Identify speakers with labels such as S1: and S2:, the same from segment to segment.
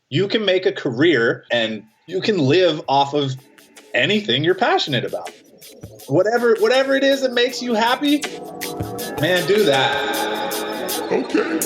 S1: you can make a career and you can live off of anything you're passionate about. Whatever it is that makes you happy, man, do that.
S2: Okay.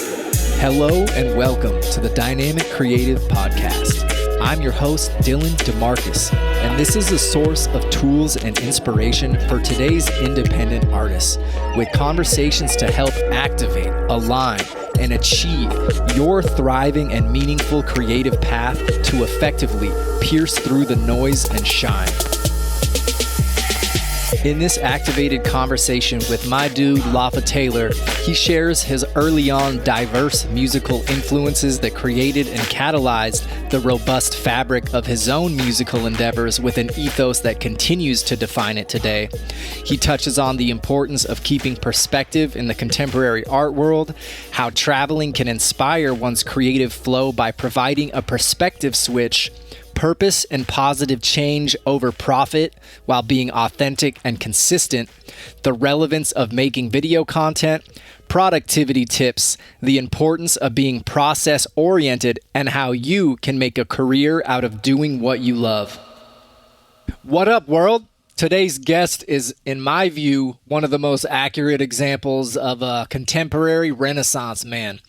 S2: Hello and welcome to the Dynamic Creative Podcast. I'm your host, Dylan DeMarcus, and this is a source of tools and inspiration for today's independent artists, with conversations to help activate, align, and achieve your thriving and meaningful creative path to effectively pierce through the noise and shine. In this activated conversation with my dude, Lafa Taylor, he shares his early on diverse musical influences that created and catalyzed the robust fabric of his own musical endeavors with an ethos that continues to define it today. He touches on the importance of keeping perspective in the contemporary art world, how traveling can inspire one's creative flow by providing a perspective switch, purpose and positive change over profit while being authentic and consistent, the relevance of making video content, productivity tips, the importance of being process-oriented, and how you can make a career out of doing what you love. What up, world? Today's guest is, in my view, one of the most accurate examples of a contemporary Renaissance man.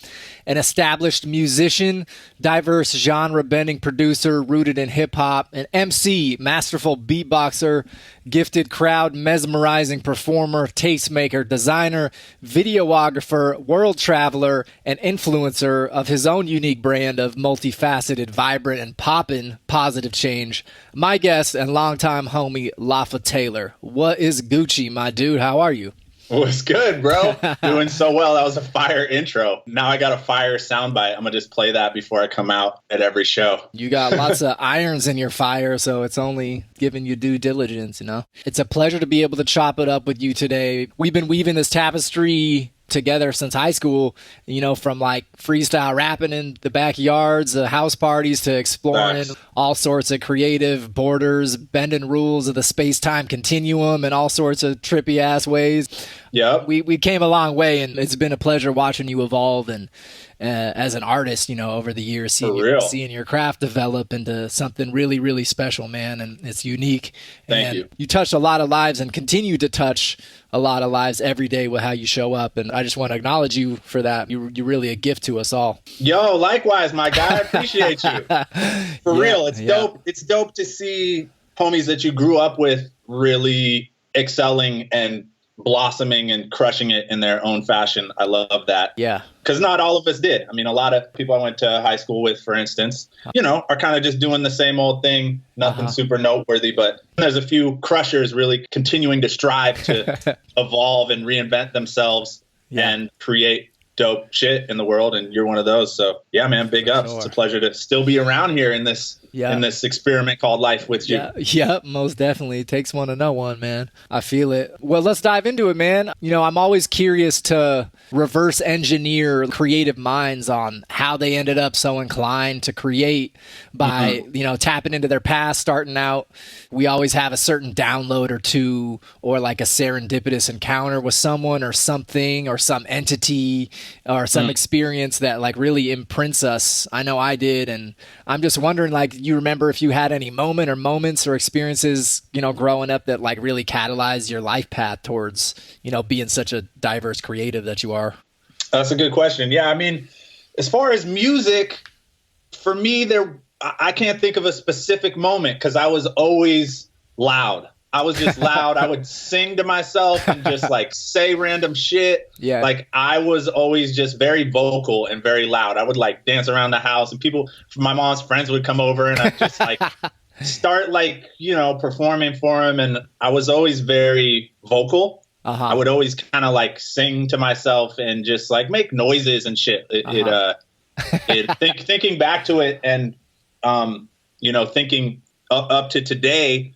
S2: An established musician, diverse genre-bending producer rooted in hip-hop, an MC, masterful beatboxer, gifted crowd mesmerizing performer, tastemaker, designer, videographer, world traveler, and influencer of his own unique brand of multifaceted, vibrant, and poppin' positive change. My guest and longtime homie, Lafa Taylor. What is Gucci, my dude? How are you?
S1: What's good, bro? Doing so well. That was a fire intro. Now I got a fire soundbite. I'm going to just play that before I come out at every show.
S2: You got lots of irons in your fire, so it's only giving you due diligence, you know? It's a pleasure to be able to chop it up with you today. We've been weaving this tapestry together since high school, you know, from like freestyle rapping in the backyards, house parties, to exploring all sorts of creative borders, bending rules of the space-time continuum in all sorts of trippy ass ways.
S1: Yeah,
S2: we came a long way, and it's been a pleasure watching you evolve and as an artist, you know, over the years, seeing your craft develop into something really, really special, man. And it's unique.
S1: Thank you.
S2: You touched a lot of lives and continue to touch a lot of lives every day with how you show up. And I just want to acknowledge you for that. You're really a gift to us all.
S1: Yo, likewise, my guy. I appreciate you. For real. It's dope. It's dope to see homies that you grew up with really excelling and blossoming and crushing it in their own fashion. I love that.
S2: Yeah.
S1: Because not all of us did. I mean, a lot of people I went to high school with, for instance, you know, are kind of just doing the same old thing, nothing super noteworthy. But there's a few crushers really continuing to strive to evolve and reinvent themselves and create dope shit in the world. And you're one of those. So yeah, man, big ups. Sure. It's a pleasure to still be around here in this experiment called life with you.
S2: Yeah, most definitely. It takes one to know one, man. I feel it. Well, let's dive into it, man. You know, I'm always curious to reverse engineer creative minds on how they ended up so inclined to create by, you know, tapping into their past, starting out. We always have a certain download or two, or like a serendipitous encounter with someone or something or some entity or some experience that like really imprints us. I know I did. And I'm just wondering, like, you remember if you had any moment or moments or experiences, you know, growing up that like really catalyzed your life path towards, you know, being such a diverse creative that you are?
S1: That's a good question. Yeah. I mean, as far as music, for me, I can't think of a specific moment because I was always loud. I was just loud. I would sing to myself and just like say random shit.
S2: Yeah.
S1: Like I was always just very vocal and very loud. I would like dance around the house and people, my mom's friends would come over and I'd just like start like, you know, performing for them. And I was always very vocal. I would always kind of like sing to myself and just like make noises and shit. Thinking back to it and, you know, thinking up to today,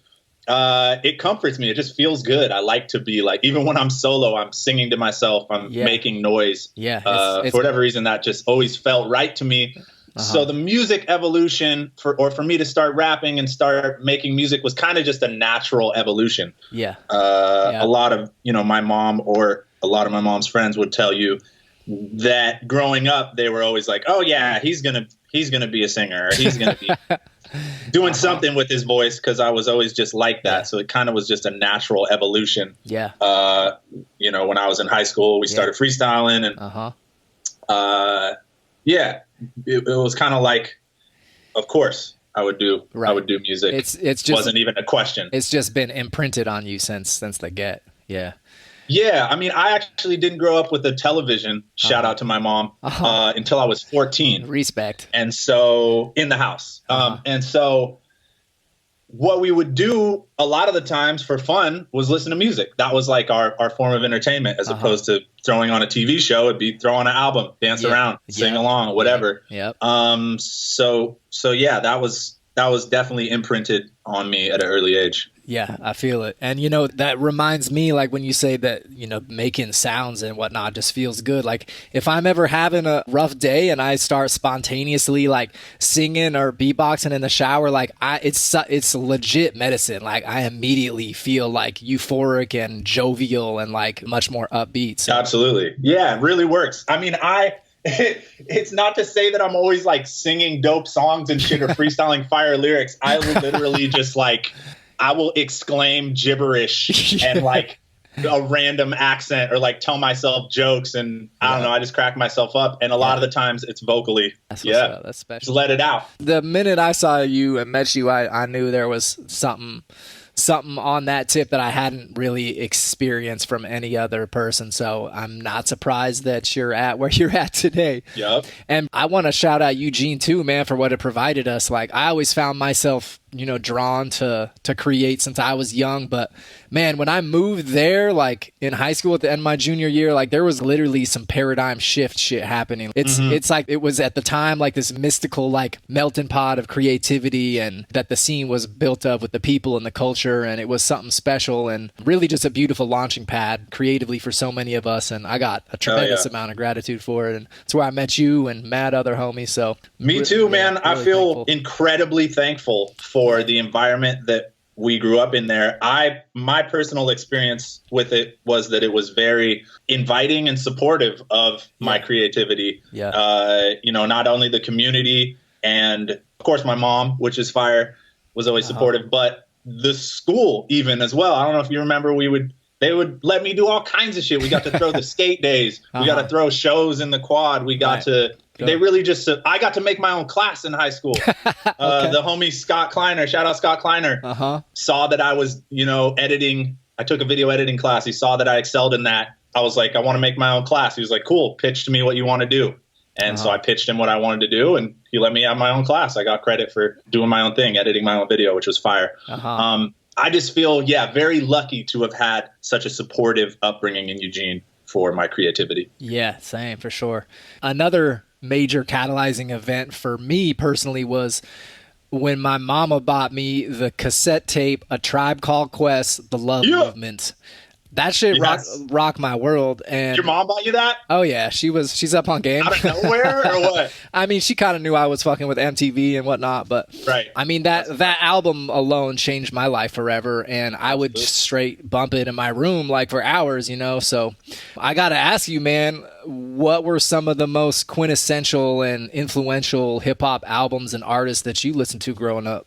S1: it comforts me. It just feels good. I like to be like, even when I'm solo, I'm singing to myself. I'm making noise.
S2: Yeah.
S1: For whatever reason, that just always felt right to me. So the music evolution for me to start rapping and start making music was kind of just a natural evolution. A lot of, you know, my mom or a lot of my mom's friends would tell you that growing up, they were always like, oh yeah, he's going he's going to be a singer, or he's going to be doing something with his voice, because I was always just like that. Yeah. So it kind of was just a natural evolution.
S2: Yeah.
S1: You know, when I was in high school, we started freestyling, and it was kind of like, of course I would do music. It's just wasn't even a question.
S2: It's just been imprinted on you since the get. Yeah.
S1: Yeah, I mean, I actually didn't grow up with a television, shout out to my mom, until I was 14.
S2: Respect.
S1: And so, in the house. And so, what we would do a lot of the times for fun was listen to music. That was like our form of entertainment, as opposed to throwing on a TV show. It'd be throw on an album, dance around, sing along, whatever.
S2: Yep.
S1: So yeah, that was definitely imprinted on me at an early age.
S2: Yeah, I feel it. And, you know, that reminds me, like, when you say that, you know, making sounds and whatnot just feels good. Like, if I'm ever having a rough day and I start spontaneously, like, singing or beatboxing in the shower, like, it's legit medicine. Like, I immediately feel, like, euphoric and jovial and, like, much more upbeat. So.
S1: Absolutely. Yeah, it really works. I mean, it's not to say that I'm always, like, singing dope songs and shit or freestyling fire lyrics. I will literally just, like... I will exclaim gibberish and like a random accent, or like tell myself jokes, and I don't know, I just crack myself up. And a lot of the times it's vocally.
S2: That's special.
S1: Just let it out.
S2: The minute I saw you and met you, I knew there was something on that tip that I hadn't really experienced from any other person. So I'm not surprised that you're at where you're at today.
S1: Yep.
S2: And I want to shout out Eugene too, man, for what it provided us. Like, I always found myself, you know, drawn to create since I was young. But man, when I moved there, like in high school at the end of my junior year, like there was literally some paradigm shift shit happening. It's like it was at the time like this mystical like melting pot of creativity, and that the scene was built up with the people and the culture, and it was something special and really just a beautiful launching pad creatively for so many of us. And I got a tremendous amount of gratitude for it. And it's where I met you and mad other homies. So
S1: me too, man. Really, I feel thankful. Incredibly thankful for the environment that we grew up in there. My personal experience with it was that it was very inviting and supportive of my creativity.
S2: Yeah.
S1: You know, not only the community and of course my mom, which is fire, was always supportive, but the school even as well. I don't know if you remember, they would let me do all kinds of shit. We got to throw the skate days. We got to throw shows in the quad. We got to. They really just. I got to make my own class in high school. The homie Scott Kleiner, shout out Scott Kleiner, saw that I was, you know, editing. I took a video editing class. He saw that I excelled in that. I was like, I want to make my own class. He was like, cool. Pitch to me what you want to do. And so I pitched him what I wanted to do, and he let me have my own class. I got credit for doing my own thing, editing my own video, which was fire. I just feel, very lucky to have had such a supportive upbringing in Eugene for my creativity.
S2: Yeah, same, for sure. Another major catalyzing event for me personally was when my mama bought me the cassette tape, A Tribe Called Quest, The Love Movement. That shit rocked my world. And
S1: your mom bought you that?
S2: Oh yeah, she's up on game.
S1: Out of nowhere or what?
S2: I mean, she kind of knew I was fucking with MTV and whatnot, but I mean that album alone changed my life forever, and I would just straight bump it in my room like for hours, you know. So I gotta ask you, man, what were some of the most quintessential and influential hip hop albums and artists that you listened to growing up?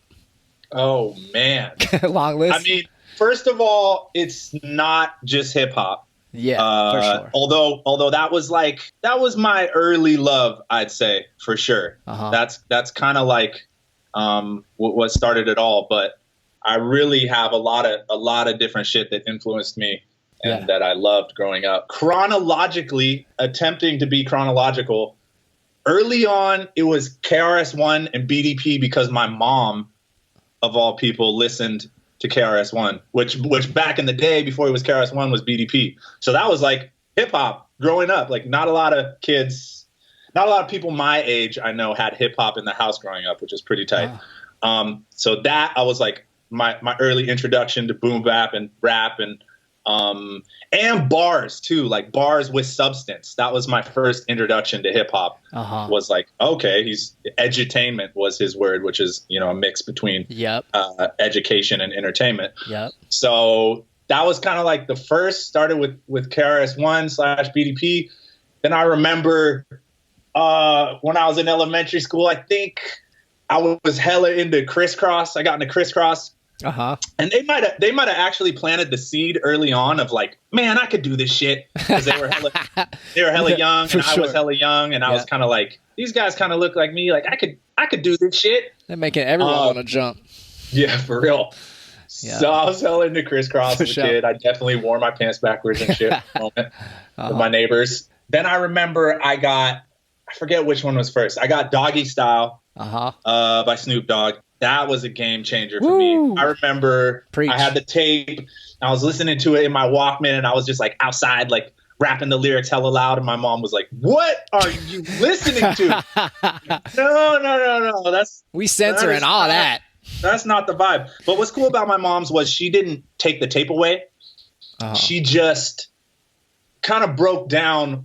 S1: Oh man,
S2: long list.
S1: I mean, first of all, it's not just hip hop.
S2: Yeah, for sure.
S1: Although that was my early love, I'd say, for sure. That's kind of like what started it all. But I really have a lot of different shit that influenced me and that I loved growing up. Chronologically, attempting to be chronological, early on it was KRS-One and BDP, because my mom, of all people, listened to KRS-One, which back in the day before it was KRS-One was BDP. So that was like hip hop growing up. Like not a lot of people my age I know had hip hop in the house growing up, which is pretty tight. So that I was like my early introduction to boom bap and rap and bars too, like bars with substance. That was my first introduction to hip hop. Was like, okay, edutainment was his word, which is, you know, a mix between education and entertainment. So that was kind of like the first. Started with KRS-One / BDP. Then I remember When I was in elementary school, I think I was hella into crisscross. I got into crisscross. And they might have actually planted the seed early on of like, man, I could do this shit, because they were hella young, and I was hella young, and I was kind of like, these guys kind of look like me, like I could do this shit.
S2: They're making everyone want to jump.
S1: Yeah, for real. Yeah. So I was hella into crisscross as a kid. I definitely wore my pants backwards and shit with my neighbors. Then I remember I forget which one was first. I got Doggy Style by Snoop Dogg. That was a game changer for me. I remember I had the tape. I was listening to it in my Walkman, and I was just like outside, like rapping the lyrics hella loud. And my mom was like, "What are you listening to?" No.
S2: We censoring all that.
S1: That's not the vibe. But what's cool about my mom's was she didn't take the tape away. She just kind of broke down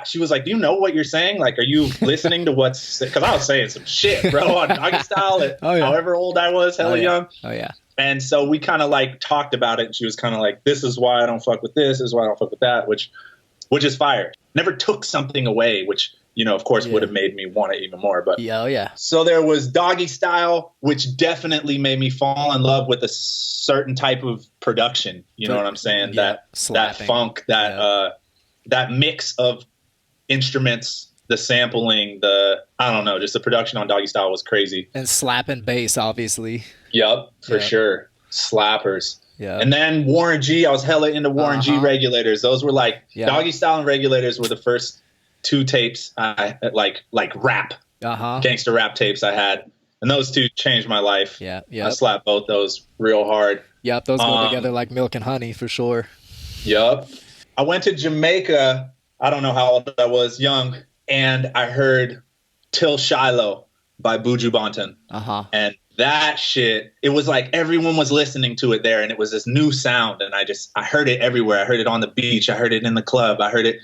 S1: she was like, do you know what you're saying? Like, are you listening to because I was saying some shit, bro, on Doggy Style at however old I was, hella young. Oh, yeah. And so we kind of like talked about it, and she was kind of like, this is why I don't fuck with this is why I don't fuck with that, which is fire. Never took something away, which, of course, would have made me want it even more. But so there was Doggy Style, which definitely made me fall in love with a certain type of production. You know what I'm saying? That funk, that mix of instruments, the sampling, I don't know, just the production on Doggy Style was crazy.
S2: And slapping bass, obviously.
S1: Yep, for sure. Slappers. Yeah. And then Warren G, I was hella into Warren G Regulators. Those were like Doggy Style and Regulators were the first 2 tapes I like rap, gangster rap tapes I had, and those 2 changed my life. I slapped both those real hard.
S2: Yep, those go together like milk and honey for sure.
S1: Yep. I went to Jamaica. I don't know how old I was, young, and I heard Till Shiloh by Buju Banton. And that shit, it was like everyone was listening to it there, and it was this new sound, and I heard it everywhere. I heard it on the beach. I heard it in the club. I heard it.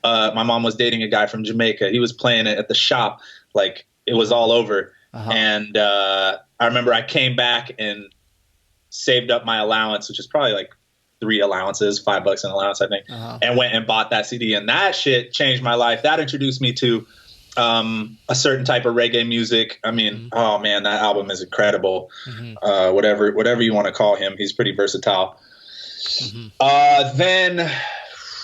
S1: My mom was dating a guy from Jamaica. He was playing it at the shop. Like, it was all over. And I remember I came back and saved up my allowance, which is probably like 3 allowances, $5 an allowance, I think, and went and bought that CD. And that shit changed my life. That introduced me to a certain type of reggae music. I mean, oh man, that album is incredible. Whatever you want to call him, he's pretty versatile. Then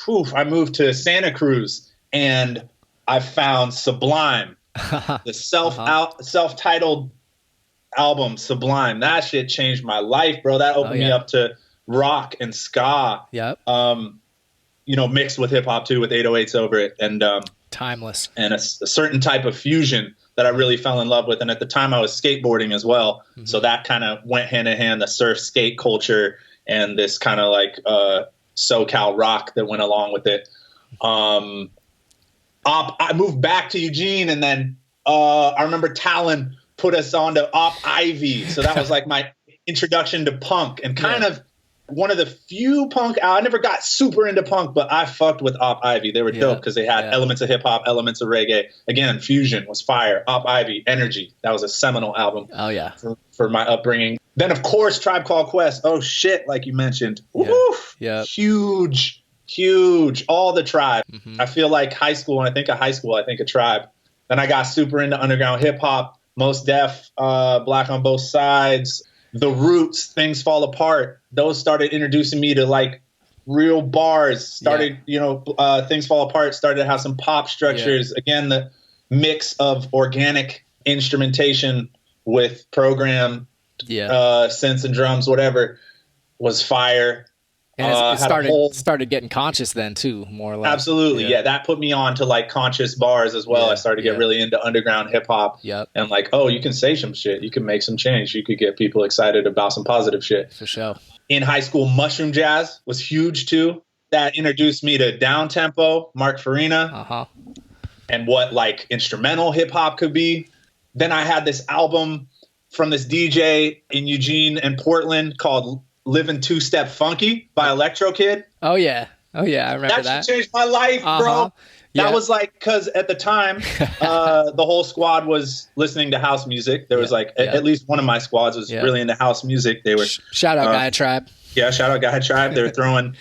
S1: I moved to Santa Cruz, and I found Sublime, the self-titled album Sublime. That shit changed my life, bro. That opened me up to rock and ska. Mixed with hip hop too, with 808s over it, and
S2: timeless,
S1: and a certain type of fusion that I really fell in love with. And at the time I was skateboarding as well. So that kind of went hand in hand, the surf skate culture and this kind of like SoCal rock that went along with it. I moved back to Eugene, and then I remember Talon put us on to Op Ivy. So that was like my introduction to punk, and kind of one of the few punk. I never got super into punk, but I fucked with Op Ivy. They were dope because they had elements of hip hop, elements of reggae. Again, fusion was fire. Op Ivy, Energy. That was a seminal album. For my upbringing. Then of course Tribe Called Quest. Oh shit, like you mentioned. Woof. Huge. All the Tribe. I feel like high school. When I think of high school, I think of Tribe. Then I got super into underground hip hop. Most Def, Black on Both Sides. The Roots, Things Fall Apart. Those started introducing me to like real bars. Things Fall Apart started to have some pop structures. Again, the mix of organic instrumentation with program synths and drums, whatever, was fire.
S2: And it started getting conscious then too, more or less.
S1: Absolutely, that put me on to like conscious bars as well. I started to get really into underground hip hop, and like, oh, you can say some shit, you can make some change, you could get people excited about some positive shit.
S2: For sure.
S1: In high school, mushroom jazz was huge too. That introduced me to down tempo, Mark Farina, and what like instrumental hip hop could be. Then I had this album from this DJ in Eugene and Portland called Living Two Step Funky by Electro Kid.
S2: Oh yeah, I remember that.
S1: That changed my life, bro. That was like, because at the time, the whole squad was listening to house music. There was like at least one of my squads was really into house music. They were
S2: shout out Gaia Tribe.
S1: Yeah, shout out Gaia Tribe. They were throwing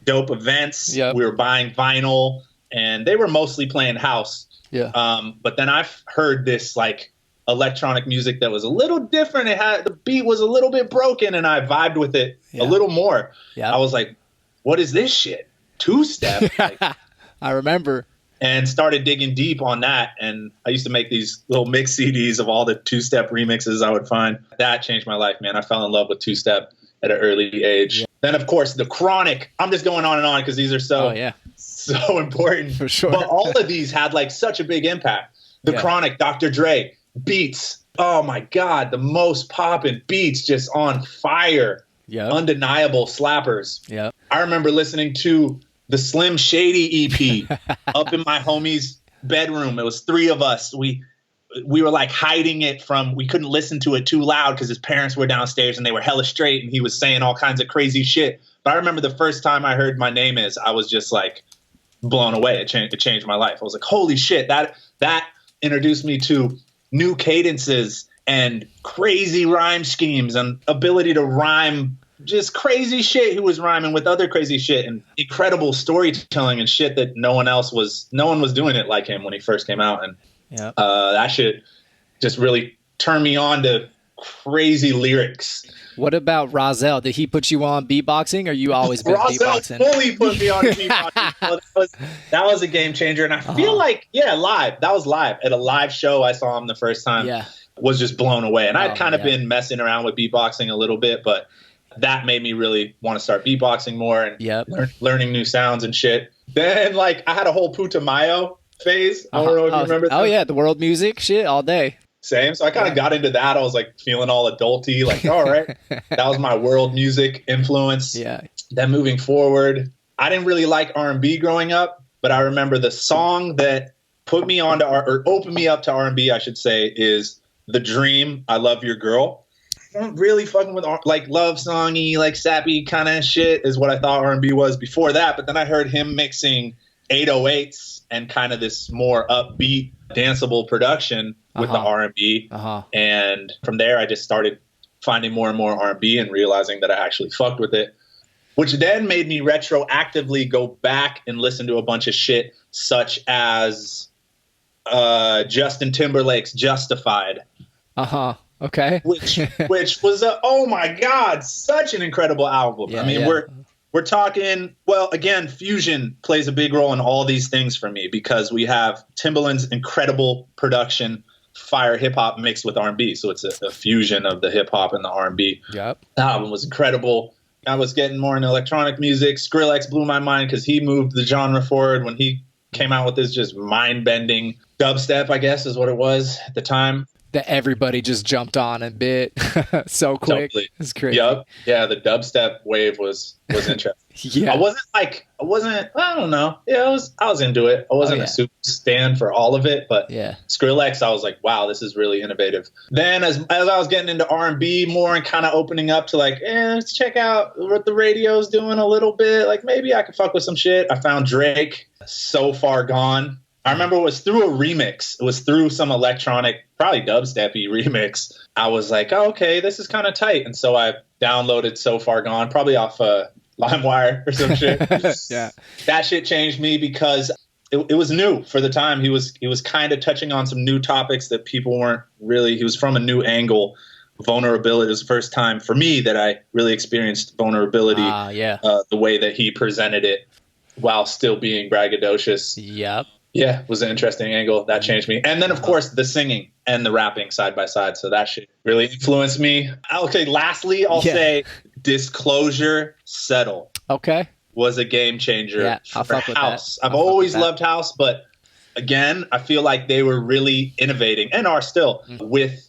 S1: dope events. We were buying vinyl, and they were mostly playing house. But then I've heard this like electronic music that was a little different. The beat was a little bit broken, and I vibed with it a little more. I was like, what is this shit? Two-step? Like,
S2: I remember.
S1: And started digging deep on that. And I used to make these little mix CDs of all the two-step remixes I would find. That changed my life, man. I fell in love with two-step at an early age. Then, of course, the Chronic. I'm just going on and on because these are so important.
S2: For sure.
S1: But all of these had like such a big impact. The Chronic, Dr. Dre, Beats. Oh, my God. The most poppin' beats, just on fire. Undeniable slappers. I remember listening to the Slim Shady EP up in my homie's bedroom. It was 3 of us. We were like hiding it we couldn't listen to it too loud because his parents were downstairs and they were hella straight and he was saying all kinds of crazy shit. But I remember the first time I heard My Name Is, I was just like blown away. It changed my life. I was like, holy shit, that introduced me to new cadences and crazy rhyme schemes and ability to rhyme just crazy shit. He was rhyming with other crazy shit and incredible storytelling and shit that no one was doing it like him when he first came out. And that shit just really turned me on to crazy lyrics.
S2: What about Rozelle? Did he put you on beatboxing, or you always been beatboxing?
S1: Fully put me on beatboxing. Well, that was a game changer. And I feel like, live. That was live. At a live show, I saw him the first time. Was just blown away. And I'd kind of been messing around with beatboxing a little bit, but that made me really want to start beatboxing more and learning new sounds and shit. Then, like, I had a whole Putumayo phase. I don't know if you remember that.
S2: Oh, yeah, the world music shit all day.
S1: Same. So I kind of got into that. I was like feeling all adulty, like, all right. That was my world music influence. Then moving forward, I didn't really like R&B growing up, but I remember the song that put me on to or opened me up to R&B, I should say, is The Dream, I Love Your Girl. I'm really fucking with like love songy, like sappy kind of shit is what I thought R&B was before that. But then I heard him mixing 808s and kind of this more upbeat, danceable production with the R&B. And from there, I just started finding more and more R&B and realizing that I actually fucked with it, which then made me retroactively go back and listen to a bunch of shit such as Justin Timberlake's Justified.
S2: Okay.
S1: which was oh my God, such an incredible album. I mean, we're talking, well, again, fusion plays a big role in all these things for me because we have Timbaland's incredible production, fire hip hop mixed with R&B. So it's a fusion of the hip hop and the R&B. The album was incredible. I was getting more into electronic music. Skrillex blew my mind because he moved the genre forward when he came out with this just mind-bending dubstep, I guess is what it was at the time.
S2: That everybody just jumped on and bit so quick.
S1: Totally.
S2: It's crazy.
S1: Yeah, the dubstep wave was interesting. I don't know. I was into it. I wasn't a super stan for all of it, but Skrillex, I was like, wow, this is really innovative. Then as I was getting into R&B more and kind of opening up to like, let's check out what the radio's doing a little bit. Like maybe I could fuck with some shit. I found Drake, So Far Gone. I remember it was through a remix. It was through some electronic, probably dubstep-y remix. I was like, oh, okay, this is kind of tight. And so I downloaded So Far Gone, probably off LimeWire or some shit. That shit changed me because it was new for the time. He was kind of touching on some new topics that people weren't really. He was from a new angle. Vulnerability. It was the first time for me that I really experienced vulnerability. The way that he presented it while still being braggadocious. Yeah, it was an interesting angle. That changed me. And then, of course, the singing and the rapping side by side. So that shit really influenced me. Okay, lastly, I'll say Disclosure, Settle.
S2: Okay.
S1: Was a game changer for house.
S2: I've
S1: always loved house, but again, I feel like they were really innovating and are still with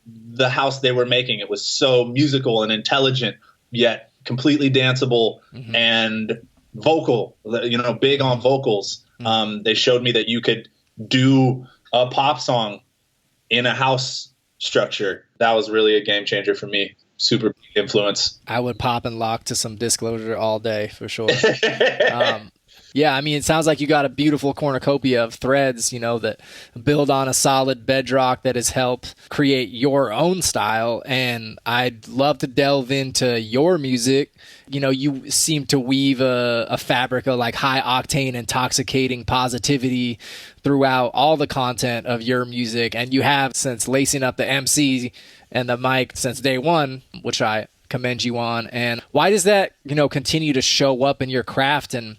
S1: the house they were making. It was so musical and intelligent, yet completely danceable and vocal, big on vocals. They showed me that you could do a pop song in a house structure. That was really a game changer for me. Super influence.
S2: I would pop and lock to some Disclosure all day for sure. Yeah, I mean, it sounds like you got a beautiful cornucopia of threads, that build on a solid bedrock that has helped create your own style. And I'd love to delve into your music. You seem to weave a fabric of like high octane, intoxicating positivity throughout all the content of your music. And you have since lacing up the MC and the mic since day one, which I commend you on. And why does that, continue to show up in your craft and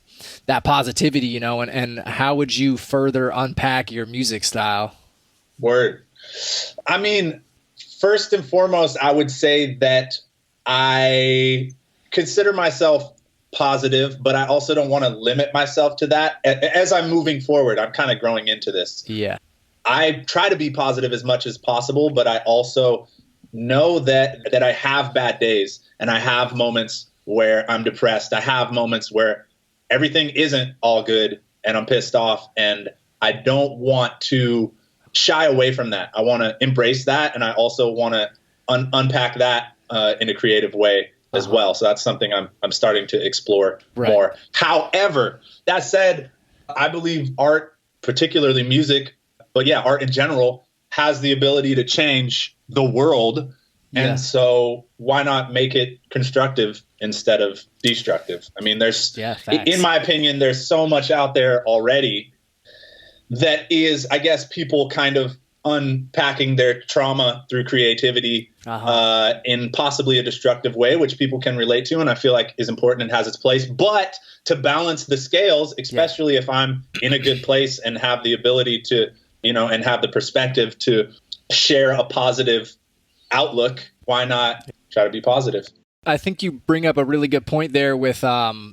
S2: that positivity, and how would you further unpack your music style?
S1: Word. I mean, first and foremost, I would say that I consider myself positive, but I also don't want to limit myself to that. As I'm moving forward, I'm kind of growing into this.
S2: Yeah.
S1: I try to be positive as much as possible, but I also know that I have bad days and I have moments where I'm depressed. I have moments where everything isn't all good and I'm pissed off, and I don't want to shy away from that. I want to embrace that, and I also want to unpack that in a creative way as well. So that's something I'm starting to explore more. However, that said, I believe art, particularly music, but yeah, art in general, has the ability to change the world. Yeah. And so why not make it constructive instead of destructive? I mean, in my opinion, there's so much out there already that is, I guess, people kind of unpacking their trauma through creativity in possibly a destructive way, which people can relate to, and I feel like is important and has its place. But to balance the scales, especially if I'm in a good place and have the ability to, and have the perspective to share a positive outlook, why not try to be positive?
S2: I think you bring up a really good point there with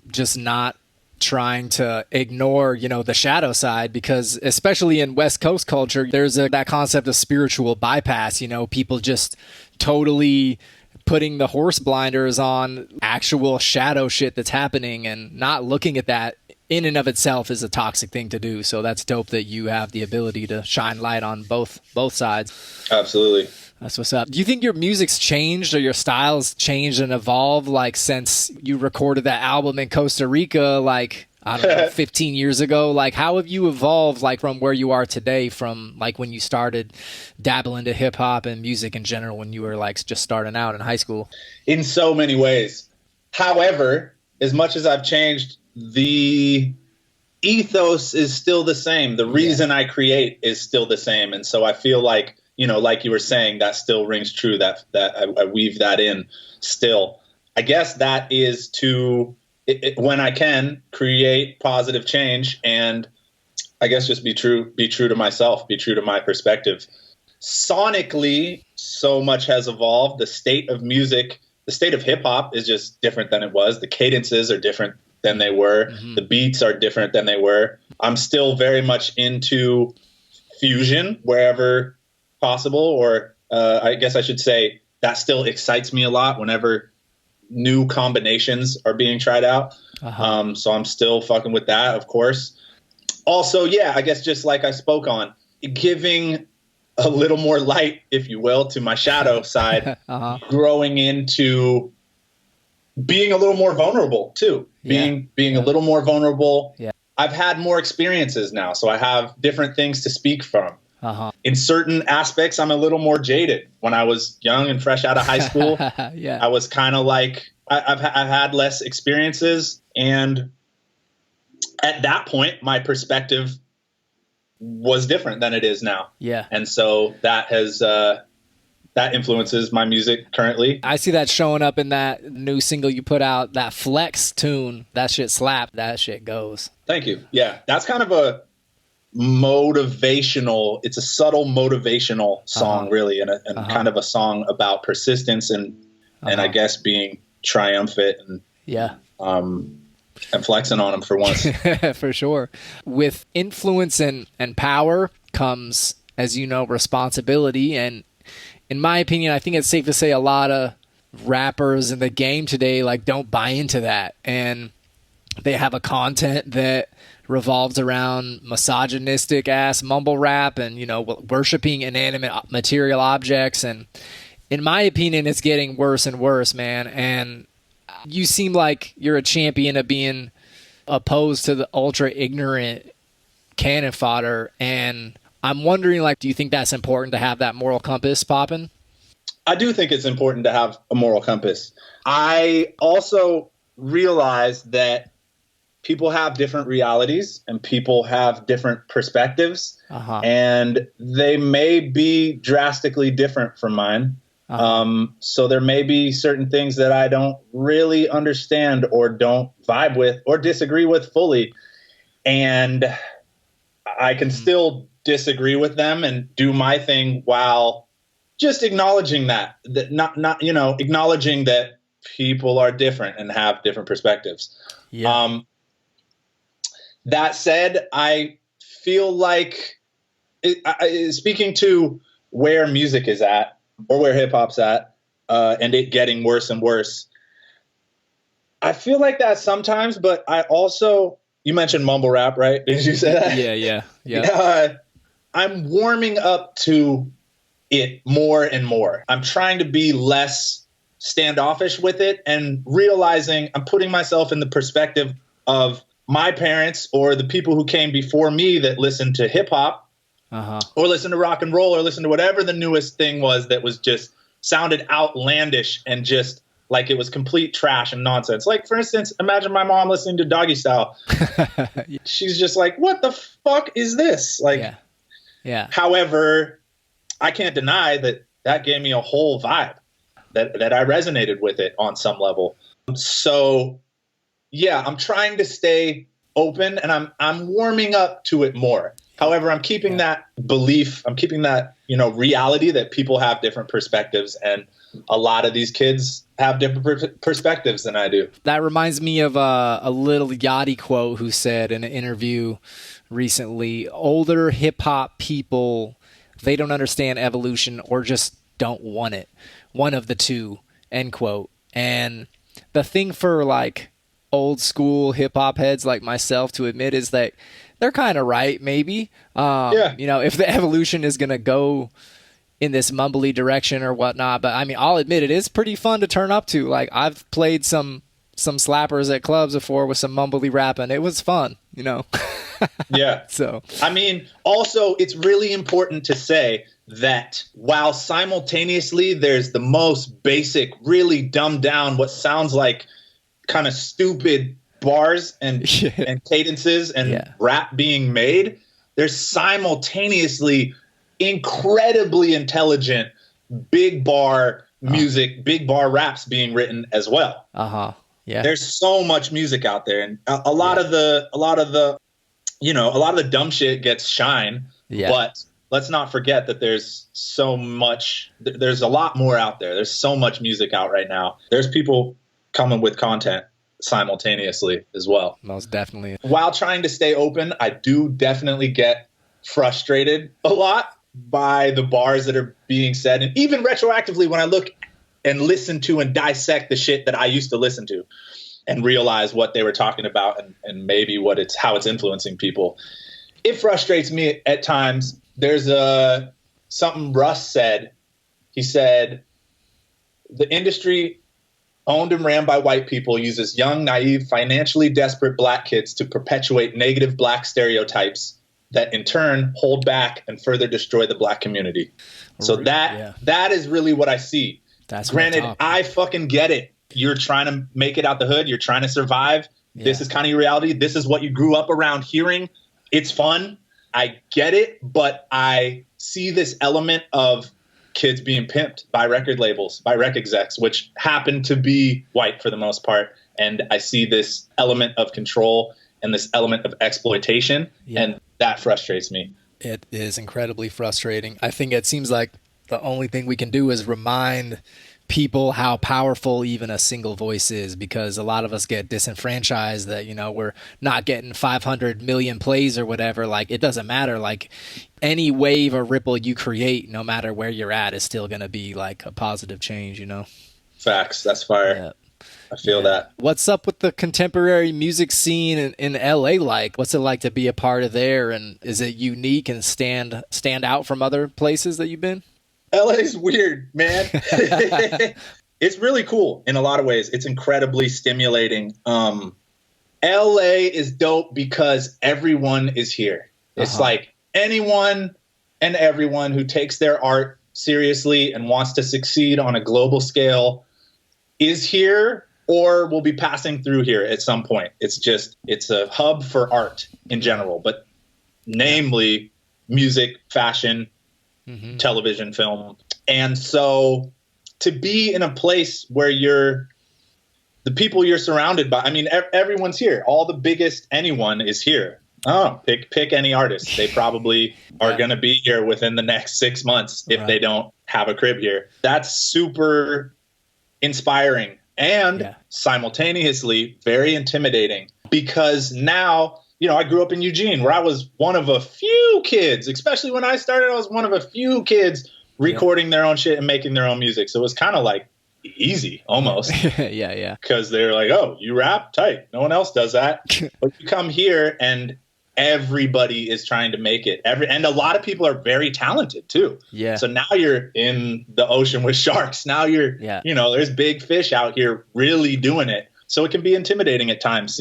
S2: just not trying to ignore, the shadow side, because especially in West Coast culture, there's that concept of spiritual bypass, people just totally putting the horse blinders on actual shadow shit that's happening and not looking at that in and of itself is a toxic thing to do. So that's dope that you have the ability to shine light on both sides.
S1: Absolutely.
S2: That's what's up. Do you think your music's changed or your style's changed and evolved since you recorded that album in Costa Rica, I don't know, 15 years ago? How have you evolved from where you are today from when you started dabbling into hip hop and music in general when you were just starting out in high school?
S1: In so many ways. However, as much as I've changed, the ethos is still the same. The reason I create is still the same. And so I feel like, like you were saying, that still rings true, that I weave that in still. I guess that is to, when I can, create positive change and I guess just be true to myself, be true to my perspective. Sonically, so much has evolved. The state of music, the state of hip hop is just different than it was. The cadences are different than they were. Mm-hmm. The beats are different than they were. I'm still very much into fusion wherever possible, or I guess I should say that still excites me a lot whenever new combinations are being tried out. So I'm still fucking with that, of course. Also, I guess just like I spoke on, giving a little more light, if you will, to my shadow side, growing into being a little more vulnerable too, being a little more vulnerable. Yeah. I've had more experiences now, so I have different things to speak from. In certain aspects, I'm a little more jaded. When I was young and fresh out of high school, I was kind of I've had less experiences. And at that point, my perspective was different than it is now. Yeah. And so that has, that influences my music currently.
S2: I see that showing up in that new single you put out, that Flex tune. That shit slap. That shit goes.
S1: Thank you. Yeah. That's kind of a motivational, it's a subtle motivational song, really, and kind of a song about persistence and I guess being triumphant and flexing on them for once.
S2: For sure. With influence and power comes, as you know, responsibility. And in my opinion, I think it's safe to say a lot of rappers in the game today don't buy into that, and they have a content that revolves around misogynistic ass mumble rap and worshiping inanimate material objects. And in my opinion, it's getting worse and worse, man. And you seem like you're a champion of being opposed to the ultra ignorant cannon fodder. And I'm wondering, like, do you think that's important to have that moral compass popping?
S1: I do think it's important to have a moral compass. I also realize that people have different realities and people have different perspectives, and they may be drastically different from mine. So there may be certain things that I don't really understand or don't vibe with or disagree with fully. And I can still disagree with them and do my thing while just acknowledging that acknowledging that people are different and have different perspectives. Yeah. That said, I feel like speaking to where music is at or where hip hop's at, and it getting worse and worse, I feel like that sometimes, but I also, you mentioned mumble rap, right? Did you say that?
S2: Yeah.
S1: I'm warming up to it more and more. I'm trying to be less standoffish with it and realizing I'm putting myself in the perspective of my parents or the people who came before me that listened to hip hop or listened to rock and roll or listened to whatever the newest thing was that was just sounded outlandish and just like it was complete trash and nonsense. Like, for instance, imagine my mom listening to Doggy Style. She's just like, what the fuck is this? Like,
S2: yeah.
S1: However, I can't deny that that gave me a whole vibe that I resonated with it on some level. So yeah, I'm trying to stay open and I'm warming up to it more. However, I'm keeping that belief, I'm keeping that, reality that people have different perspectives, and a lot of these kids have different perspectives than I do.
S2: That reminds me of a Lil Yachty quote who said in an interview recently, older hip hop people, they don't understand evolution or just don't want it. One of the two, end quote. And the thing for like old school hip hop heads like myself to admit is that they're kind of right, maybe. If the evolution is going to go in this mumbly direction or whatnot. But I mean, I'll admit it is pretty fun to turn up to. Like, I've played some slappers at clubs before with some mumbly rap, and it was fun,
S1: Yeah.
S2: So,
S1: I mean, also, it's really important to say that while simultaneously there's the most basic, really dumbed down, what sounds like kind of stupid bars and cadences and rap being made, there's simultaneously incredibly intelligent big bar music, big bar raps being written as well.
S2: Yeah.
S1: There's so much music out there, and a lot of the dumb shit gets shine, but let's not forget that there's so much, there's a lot more out there. There's so much music out right now. There's people coming with content simultaneously as well.
S2: Most definitely.
S1: While trying to stay open, I do definitely get frustrated a lot by the bars that are being said. And even retroactively, when I look and listen to and dissect the shit that I used to listen to and realize what they were talking about and maybe how it's influencing people, it frustrates me at times. There's something Russ said. He said, the industry owned and ran by white people uses young, naive, financially desperate black kids to perpetuate negative black stereotypes that in turn hold back and further destroy the black community. So that is really what I see.
S2: That's
S1: granted, I fucking get it. You're trying to make it out the hood. You're trying to survive. Yeah. This is kind of your reality. This is what you grew up around hearing. It's fun. I get it, but I see this element of kids being pimped by record labels, by rec execs, which happen to be white for the most part. And I see this element of control and this element of exploitation, and that frustrates me.
S2: It is incredibly frustrating. I think it seems like the only thing we can do is remind people how powerful even a single voice is, because a lot of us get disenfranchised that, we're not getting 500 million plays or whatever. Like, it doesn't matter. Like, any wave or ripple you create, no matter where you're at, is still going to be like a positive change,
S1: Facts. That's fire. Yeah. I feel that.
S2: What's up with the contemporary music scene in LA like? What's it like to be a part of there? And is it unique and stand out from other places that you've been?
S1: LA's weird, man. It's really cool in a lot of ways. It's incredibly stimulating. And LA is dope because everyone is here. It's like anyone and everyone who takes their art seriously and wants to succeed on a global scale is here or will be passing through here at some point. It's a hub for art in general, but namely music, fashion, television, film. And so to be in a place where the people you're surrounded by, I mean, everyone's here. All the biggest anyone is here. Oh, pick any artist. They probably are going to be here within the next 6 months if they don't have a crib here. That's super inspiring and simultaneously very intimidating, because now, you know, I grew up in Eugene where I was one of a few kids, especially when I started, I was one of a few kids recording their own shit and making their own music. So it was kind of like easy almost. Because they're like, oh, you rap? Tight. No one else does that. But you come here and everybody is trying to make it. And a lot of people are very talented too. Yeah. So now you're in the ocean with sharks. Now you're, you know, there's big fish out here really doing it. So it can be intimidating at times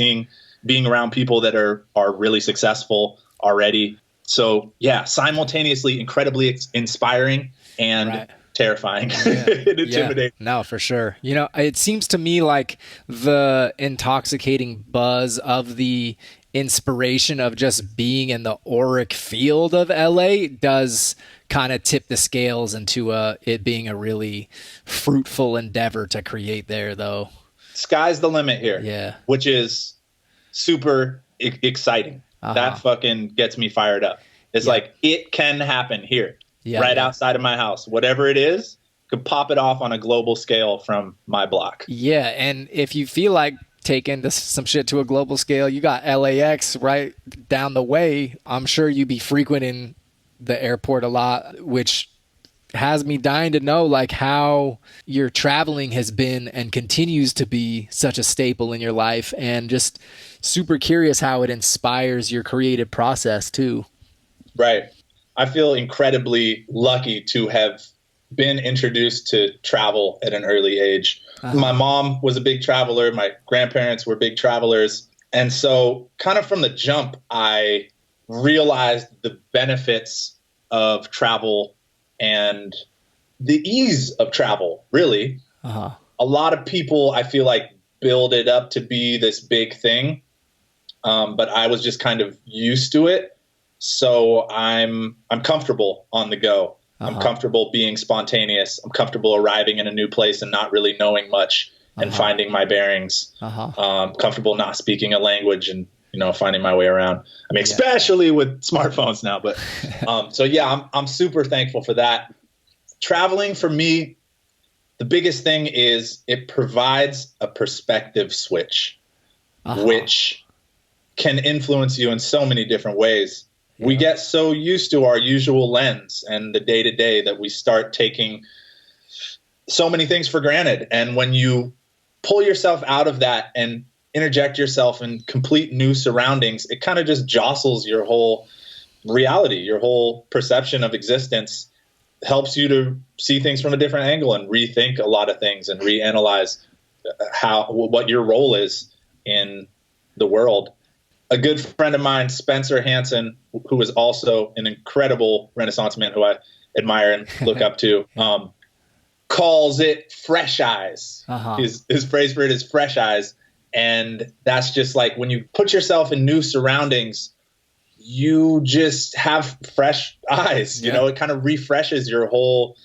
S1: being around people that are really successful already. So yeah, simultaneously incredibly inspiring and terrifying and intimidating.
S2: No, for sure. You know, it seems to me like the intoxicating buzz of the inspiration of just being in the auric field of LA does kind of tip the scales into it being a really fruitful endeavor to create there, though.
S1: Sky's the limit here. Yeah. Which is super exciting. That fucking gets me fired up. It's like, it can happen here. Outside of my house. Whatever it is, could pop it off on a global scale from my block.
S2: Yeah, and if you feel like taking some shit to a global scale, you got LAX right down the way. I'm sure you'd be frequenting the airport a lot, which has me dying to know like how your traveling has been and continues to be such a staple in your life, and just super curious how it inspires your creative process too.
S1: Right. I feel incredibly lucky to have been introduced to travel at an early age. My mom was a big traveler. My grandparents were big travelers. And so kind of from the jump, I realized the benefits of travel and the ease of travel, really. A lot of people, I feel like, build it up to be this big thing. But I was just kind of used to it. So I'm comfortable on the go. I'm comfortable being spontaneous. I'm comfortable arriving in a new place and not really knowing much and finding my bearings. Comfortable not speaking a language and, you know, finding my way around. I mean, especially with smartphones now. But so yeah, I'm super thankful for that. Traveling for me, the biggest thing is it provides a perspective switch, which can influence you in so many different ways. We get so used to our usual lens and the day-to-day that we start taking so many things for granted. And when you pull yourself out of that and interject yourself in complete new surroundings, it kind of just jostles your whole reality, your whole perception of existence, helps you to see things from a different angle and rethink a lot of things and reanalyze what your role is in the world. A good friend of mine, Spencer Hansen, who is also an incredible Renaissance man who I admire and look up to, calls it fresh eyes. His phrase for it is fresh eyes. And that's just like when you put yourself in new surroundings, you just have fresh eyes. You know, it kind of refreshes your whole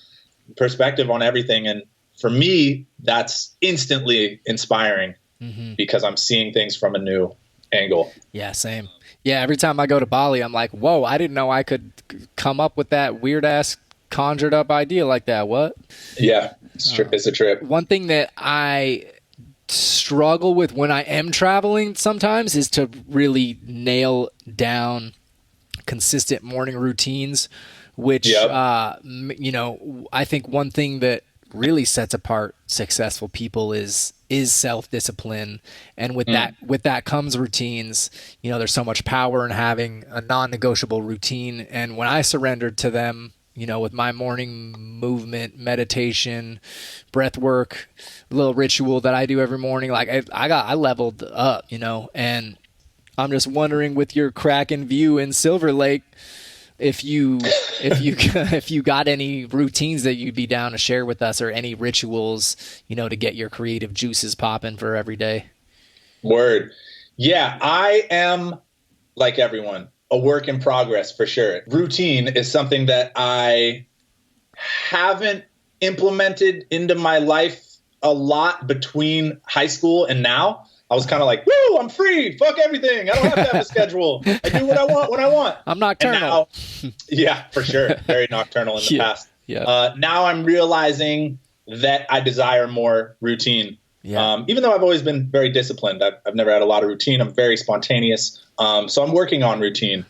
S1: perspective on everything. And for me, that's instantly inspiring because I'm seeing things from a new angle.
S2: Yeah, same. Yeah, every time I go to Bali, I'm like, whoa, I didn't know I could come up with that weird ass conjured up idea like that. What?
S1: Yeah, it's a trip.
S2: One thing that I struggle with when I am traveling sometimes is to really nail down consistent morning routines, which, you know, I think one thing that really sets apart successful people is self-discipline. And with that comes routines. You know, there's so much power in having a non-negotiable routine. And when I surrendered to them, with my morning movement, meditation, breath work, little ritual that I do every morning. Like I leveled up, and I'm just wondering with your Kraken view in Silver Lake, if you got any routines that you'd be down to share with us, or any rituals, to get your creative juices popping for every day.
S1: Word. Yeah, I am, like everyone, a work in progress for sure. Routine is something that I haven't implemented into my life a lot between high school and now. I was kind of like, woo, I'm free. Fuck everything. I don't have to have a schedule. I do what I want when I want.
S2: I'm nocturnal.
S1: Now, yeah, for sure. Very nocturnal in the past.
S2: Yeah.
S1: Now I'm realizing that I desire more routine. Yeah. Even though I've always been very disciplined, I've never had a lot of routine. I'm very spontaneous. So I'm working on routine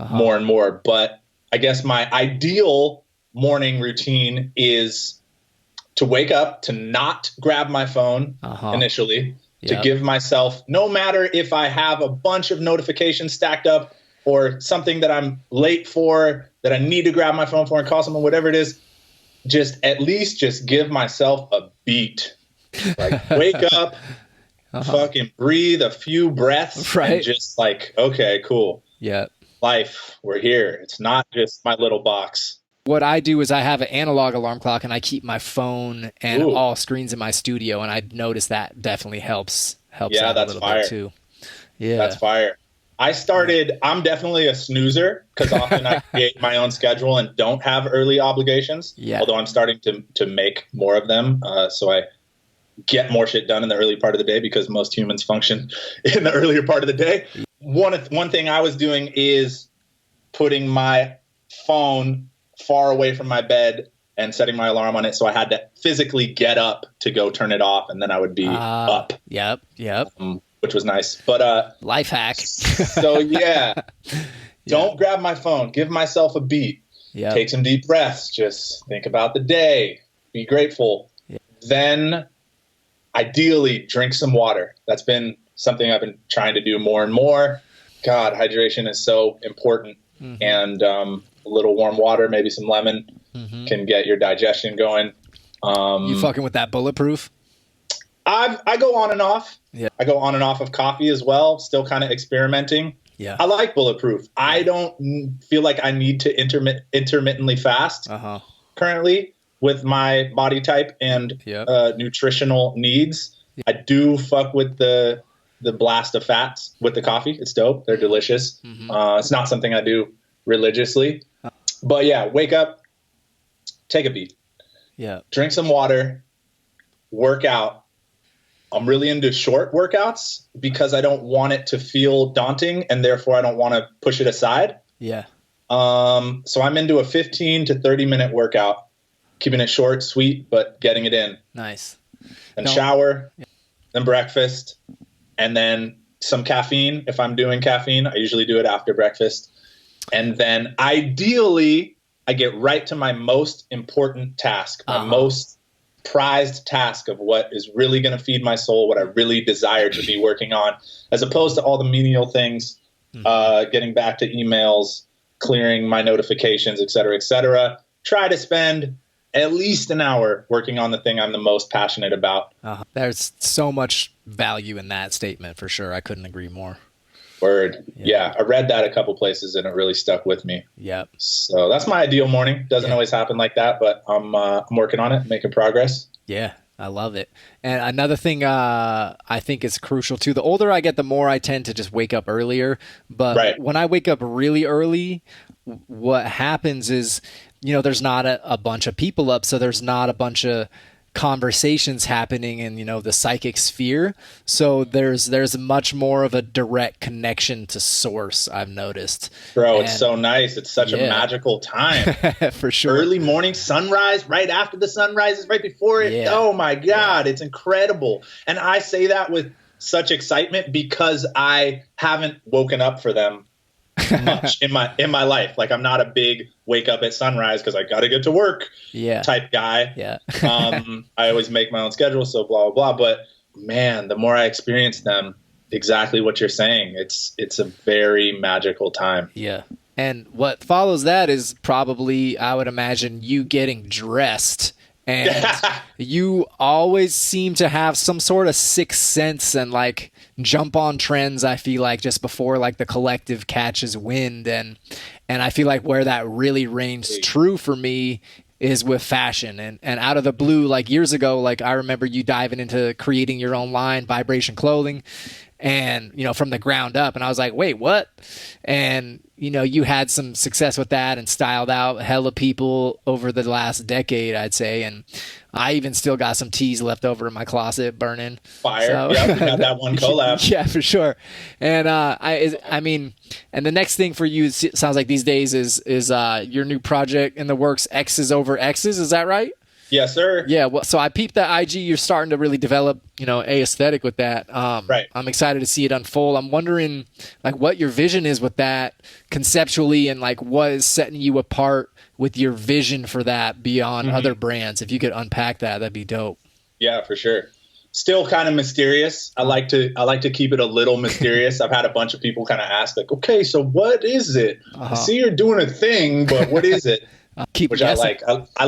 S1: more and more. But I guess my ideal morning routine is to wake up, to not grab my phone initially, to give myself, no matter if I have a bunch of notifications stacked up or something that I'm late for, that I need to grab my phone for and call someone, whatever it is, just at least just give myself a beat. Like, wake up, fucking breathe a few breaths, and just like, okay, cool.
S2: Yeah.
S1: Life, we're here. It's not just my little box.
S2: What I do is I have an analog alarm clock, and I keep my phone and all screens in my studio, and I notice that definitely helps
S1: yeah,
S2: out
S1: that's
S2: a little
S1: fire.
S2: bit too. Yeah.
S1: That's fire. I'm definitely a snoozer because often I create my own schedule and don't have early obligations. Yeah. Although I'm starting to make more of them. So I get more shit done in the early part of the day because most humans function in the earlier part of the day. One thing I was doing is putting my phone far away from my bed and setting my alarm on it. So I had to physically get up to go turn it off, and then I would be up.
S2: Yep.
S1: Which was nice. But
S2: life hack.
S1: So yeah, don't grab my phone. Give myself a beat. Yep. Take some deep breaths. Just think about the day. Be grateful. Yep. Then ideally drink some water. That's been something I've been trying to do more and more. God, hydration is so important. Mm-hmm. And a little warm water, maybe some lemon, can get your digestion going.
S2: You fucking with that bulletproof?
S1: I go on and off.
S2: Yeah.
S1: I go on and off of coffee as well. Still kind of experimenting.
S2: Yeah.
S1: I like bulletproof. I don't feel like I need to intermittently fast currently with my body type and nutritional needs. Yeah. I do fuck with the blast of fats with the coffee. It's dope. They're delicious. It's not something I do religiously. But yeah, wake up, take a beat.
S2: Yeah.
S1: Drink some water, work out. I'm really into short workouts because I don't want it to feel daunting, and therefore I don't want to push it aside.
S2: Yeah.
S1: So I'm into a 15 to 30 minute workout, keeping it short, sweet, but getting it in.
S2: Nice.
S1: Then shower, then breakfast, and then some caffeine. If I'm doing caffeine, I usually do it after breakfast. And then ideally I get right to my most important task, my most prized task of what is really going to feed my soul, what I really desire to be working on, as opposed to all the menial things, getting back to emails, clearing my notifications, et cetera, et cetera. Try to spend at least an hour working on the thing I'm the most passionate about.
S2: There's so much value in that statement for sure. I couldn't agree more.
S1: Word. Yeah. I read that a couple places and it really stuck with me.
S2: Yep.
S1: So that's my ideal morning. Doesn't always happen like that, but I'm working on it, making progress.
S2: Yeah. I love it. And another thing I think is crucial too, the older I get, the more I tend to just wake up earlier. But when I wake up really early, what happens is, there's not a bunch of people up. So there's not a bunch of conversations happening in the psychic sphere, so there's much more of a direct connection to source, I've noticed.
S1: It's so nice. It's such a magical time.
S2: For sure.
S1: Early morning, sunrise, right after the sunrise is right before it. Oh my God, it's incredible. And I say that with such excitement because I haven't woken up for them much in my life. Like, I'm not a big wake up at sunrise because I got to get to work type guy.
S2: Yeah.
S1: I always make my own schedule, so blah, blah, blah. But man, the more I experience them, exactly what you're saying, it's a very magical time.
S2: Yeah. And what follows that is probably, I would imagine, you getting dressed. And you always seem to have some sort of sixth sense and like jump on trends, I feel like, just before like the collective catches wind. And I feel like where that really reigns true for me is with fashion. And out of the blue, like years ago, like I remember you diving into creating your own line, Vibration Clothing, and, you know, from the ground up. And I was like, wait, what? And, you know, you had some success with that and styled out hella people over the last decade, I'd say. And I even still got some tees left over in my closet burning.
S1: Fire. So, yeah, we got that one collab.
S2: Yeah, for sure. And I mean, and the next thing for you sounds like these days is your new project in the works, X's over X's. Is that right?
S1: Yes, sir.
S2: Yeah, well, so I peeped that IG. You're starting to really develop, you know, a aesthetic with that.
S1: Right.
S2: I'm excited to see it unfold. I'm wondering, like, what your vision is with that conceptually, and like what is setting you apart with your vision for that beyond other brands. If you could unpack that, that'd be dope.
S1: Yeah, for sure. Still kind of mysterious. I like to keep it a little mysterious. I've had a bunch of people kind of ask, like, okay, so what is it? I see you're doing a thing, but what is it? Which guessing. I like. I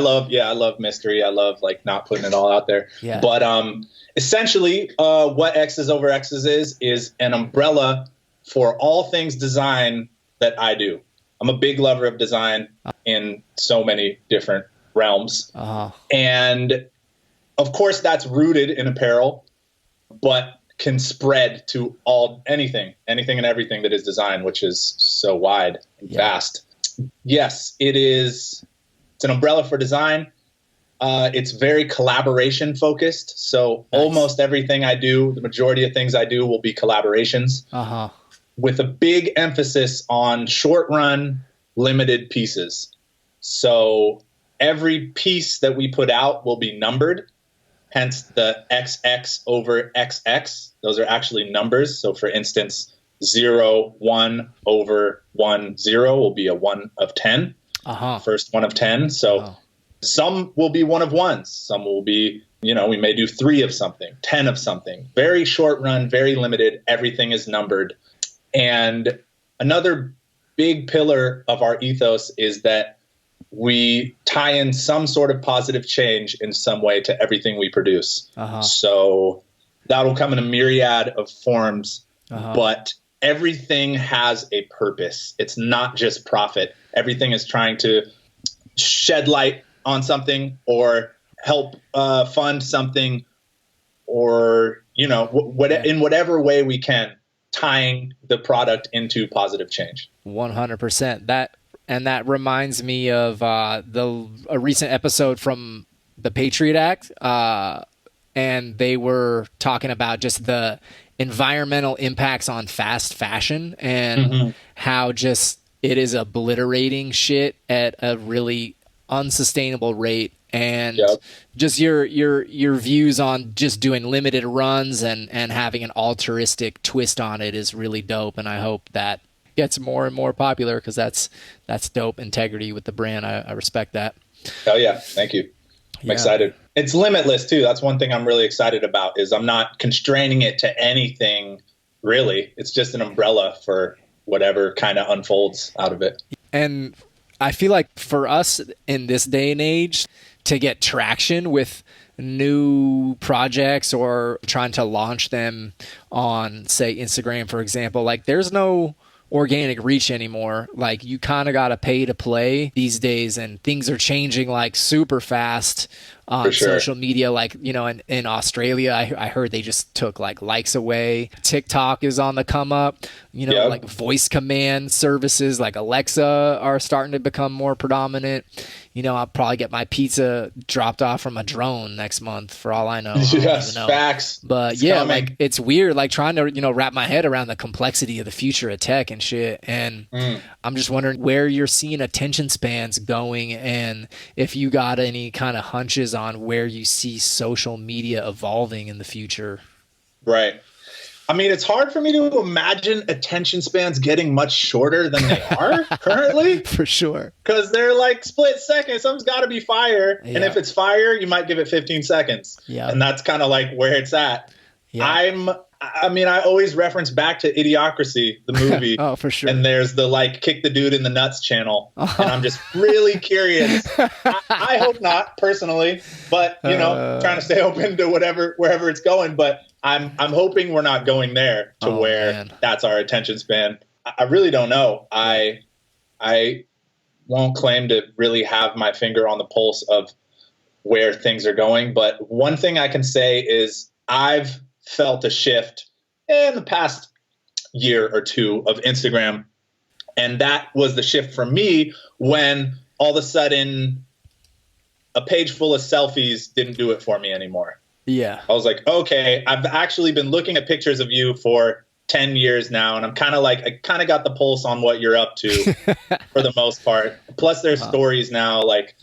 S1: love mystery. I love like not putting it all out there.
S2: Yeah.
S1: But essentially, what X's over X's is an umbrella for all things design that I do. I'm a big lover of design in so many different realms. And of course that's rooted in apparel, but can spread to anything and everything that is design, which is so wide and vast. Yes, it is. It's an umbrella for design. It's very collaboration focused. So almost everything I do, the majority of things I do will be collaborations with a big emphasis on short run, limited pieces. So every piece that we put out will be numbered, hence the XX over XX. Those are actually numbers. So for instance, 0, 1 over 1, 0 will be a 1 of 10. First 1 of 10. So some will be 1 of 1s. Some will be, you know, we may do 3 of something, 10 of something. Very short run, very limited. Everything is numbered. And another big pillar of our ethos is that we tie in some sort of positive change in some way to everything we produce. So that'll come in a myriad of forms, but everything has a purpose. It's not just profit. Everything is trying to shed light on something or help fund something, or, you know, in whatever way we can, tying the product into positive change.
S2: 100%. That reminds me of a recent episode from the Patriot Act, and they were talking about just the environmental impacts on fast fashion and how just it is obliterating shit at a really unsustainable rate. And just your views on just doing limited runs and having an altruistic twist on it is really dope. And I hope that gets more and more popular, because that's dope integrity with the brand. I respect that.
S1: Oh yeah. Thank you. I'm excited. It's limitless too. That's one thing I'm really excited about, is I'm not constraining it to anything really. It's just an umbrella for whatever kind of unfolds out of it.
S2: And I feel like for us in this day and age to get traction with new projects or trying to launch them on, say, Instagram, for example, like there's no organic reach anymore. Like you kind of got to pay to play these days, and things are changing like super fast on social media. Like, you know, in Australia, I heard they just took like likes away. TikTok is on the come up, you know, like voice command services like Alexa are starting to become more predominant. You know, I'll probably get my pizza dropped off from a drone next month for all I know.
S1: Yes, facts.
S2: But it's coming. Like it's weird, like trying to, you know, wrap my head around the complexity of the future of tech and shit. And I'm just wondering where you're seeing attention spans going, and if you got any kind of hunches on where you see social media evolving in the future.
S1: Right. I mean, it's hard for me to imagine attention spans getting much shorter than they are currently.
S2: For sure.
S1: Because they're like split seconds. Something's got to be fire. Yeah. And if it's fire, you might give it 15 seconds.
S2: Yeah.
S1: And that's kind of like where it's at. I mean, I always reference back to Idiocracy, the movie.
S2: Oh, for sure.
S1: And there's the like kick the dude in the nuts channel. And I'm just really curious. I hope not personally, but you know, trying to stay open to wherever it's going. But I'm hoping we're not going there to where that's our attention span. I really don't know. I won't claim to really have my finger on the pulse of where things are going. But one thing I can say is I've felt a shift in the past year or two of Instagram. And that was the shift for me when all of a sudden a page full of selfies didn't do it for me anymore.
S2: Yeah.
S1: I was like, okay, I've actually been looking at pictures of you for 10 years now. And I'm kind of like, I kind of got the pulse on what you're up to for the most part. Plus there's stories now. Like,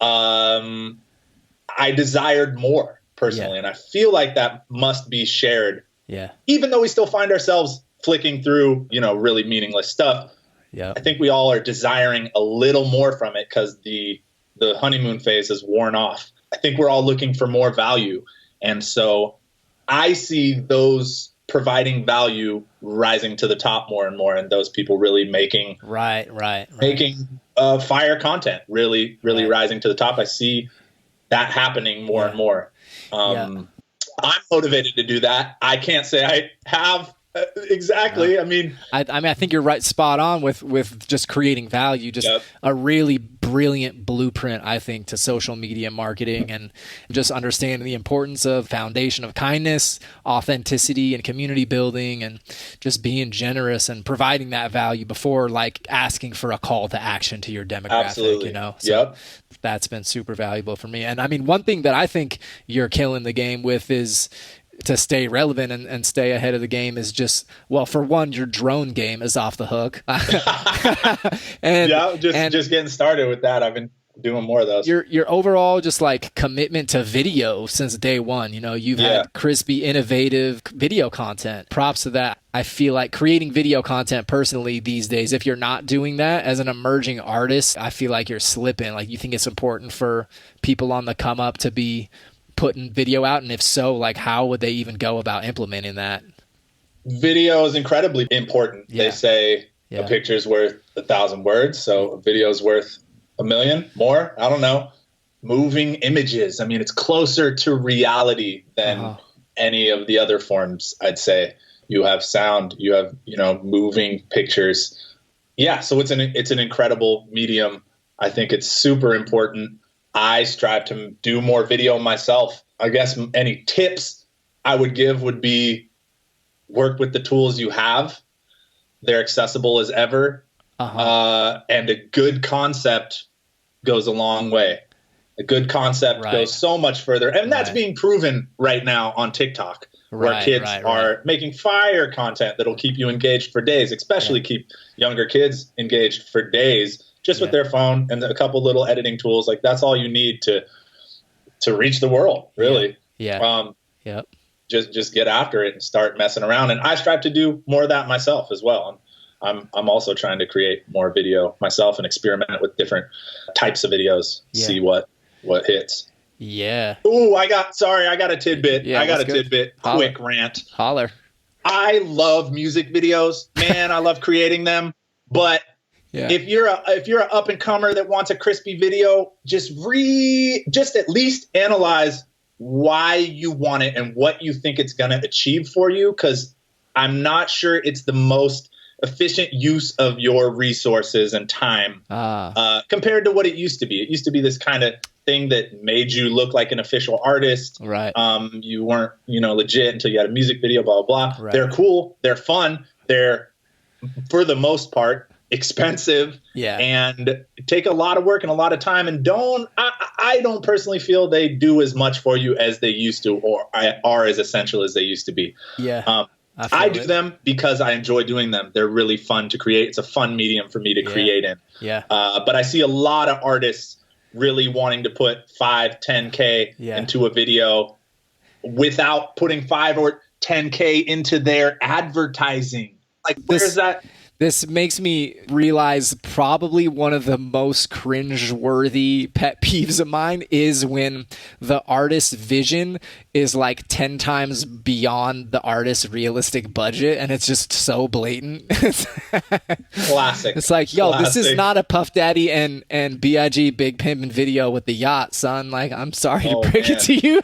S1: I desired more personally. And I feel like that must be shared.
S2: Yeah.
S1: Even though we still find ourselves flicking through, you know, really meaningless stuff.
S2: Yeah.
S1: I think we all are desiring a little more from it because the honeymoon phase is worn off. I think we're all looking for more value. And so I see those providing value rising to the top more and more, and those people really making making fire content really rising to the top. I see that happening more and more. I'm motivated to do that. I can't say I have exactly. I mean,
S2: I think you're right, spot on with just creating value, just a really brilliant blueprint, I think, to social media marketing and just understanding the importance of foundation of kindness, authenticity, and community building, and just being generous and providing that value before like asking for a call to action to your demographic.
S1: Absolutely.
S2: You know, so that's been super valuable for me. And I mean, one thing that I think you're killing the game with is to stay relevant and stay ahead of the game is just, well, for one, your drone game is off the hook.
S1: Just getting started with that. I've been doing more of those.
S2: Your overall just like commitment to video since day one. You know, you've had crispy, innovative video content. Props to that. I feel like creating video content personally these days, if you're not doing that as an emerging artist, I feel like you're slipping. Like, you think it's important for people on the come up to be putting video out, and if so, like, how would they even go about implementing that?
S1: Video is incredibly important. They say a picture's worth 1,000 words, so a video's worth 1,000,000 more. I don't know. Moving images. I mean, it's closer to reality than any of the other forms, I'd say. You have sound, you have, you know, moving pictures. Yeah, so it's an incredible medium. I think it's super important. I strive to do more video myself. I guess any tips I would give would be work with the tools you have. They're accessible as ever. And a good concept goes a long way. A good concept goes so much further. And that's being proven right now on TikTok, where kids are making fire content that'll keep you engaged for days, especially keep younger kids engaged for days. Just with their phone and a couple little editing tools. Like, that's all you need to reach the world, really. Just get after it and start messing around. And I strive to do more of that myself as well. I'm also trying to create more video myself and experiment with different types of videos, see what hits.
S2: Yeah.
S1: Ooh, I got a tidbit. Tidbit.
S2: Holler.
S1: Quick rant.
S2: Holler.
S1: I love music videos. Man, I love creating them. But if you're an up and comer that wants a crispy video, just at least analyze why you want it and what you think it's going to achieve for you, because I'm not sure it's the most efficient use of your resources and time compared to what it used to be. It used to be this kind of thing that made you look like an official artist. Right. You weren't, legit until you had a music video, blah, blah, blah. Right. They're cool. They're fun. They're, for the most part, expensive and take a lot of work and a lot of time, and I don't personally feel they do as much for you as they used to, or are as essential as they used to be. I do them because I enjoy doing them. They're really fun to create. It's a fun medium for me to create in. But I see a lot of artists really wanting to put 5, 10K into a video without putting 5 or 10K into their advertising. Like, where's that?
S2: This makes me realize probably one of the most cringe-worthy pet peeves of mine is when the artist's vision is like 10 times beyond the artist's realistic budget, and it's just so blatant.
S1: Classic.
S2: It's like, yo,
S1: Classic.
S2: This is not a Puff Daddy and B.I.G. Big Pimpin' video with the yacht, son. Like, I'm sorry to break it to you.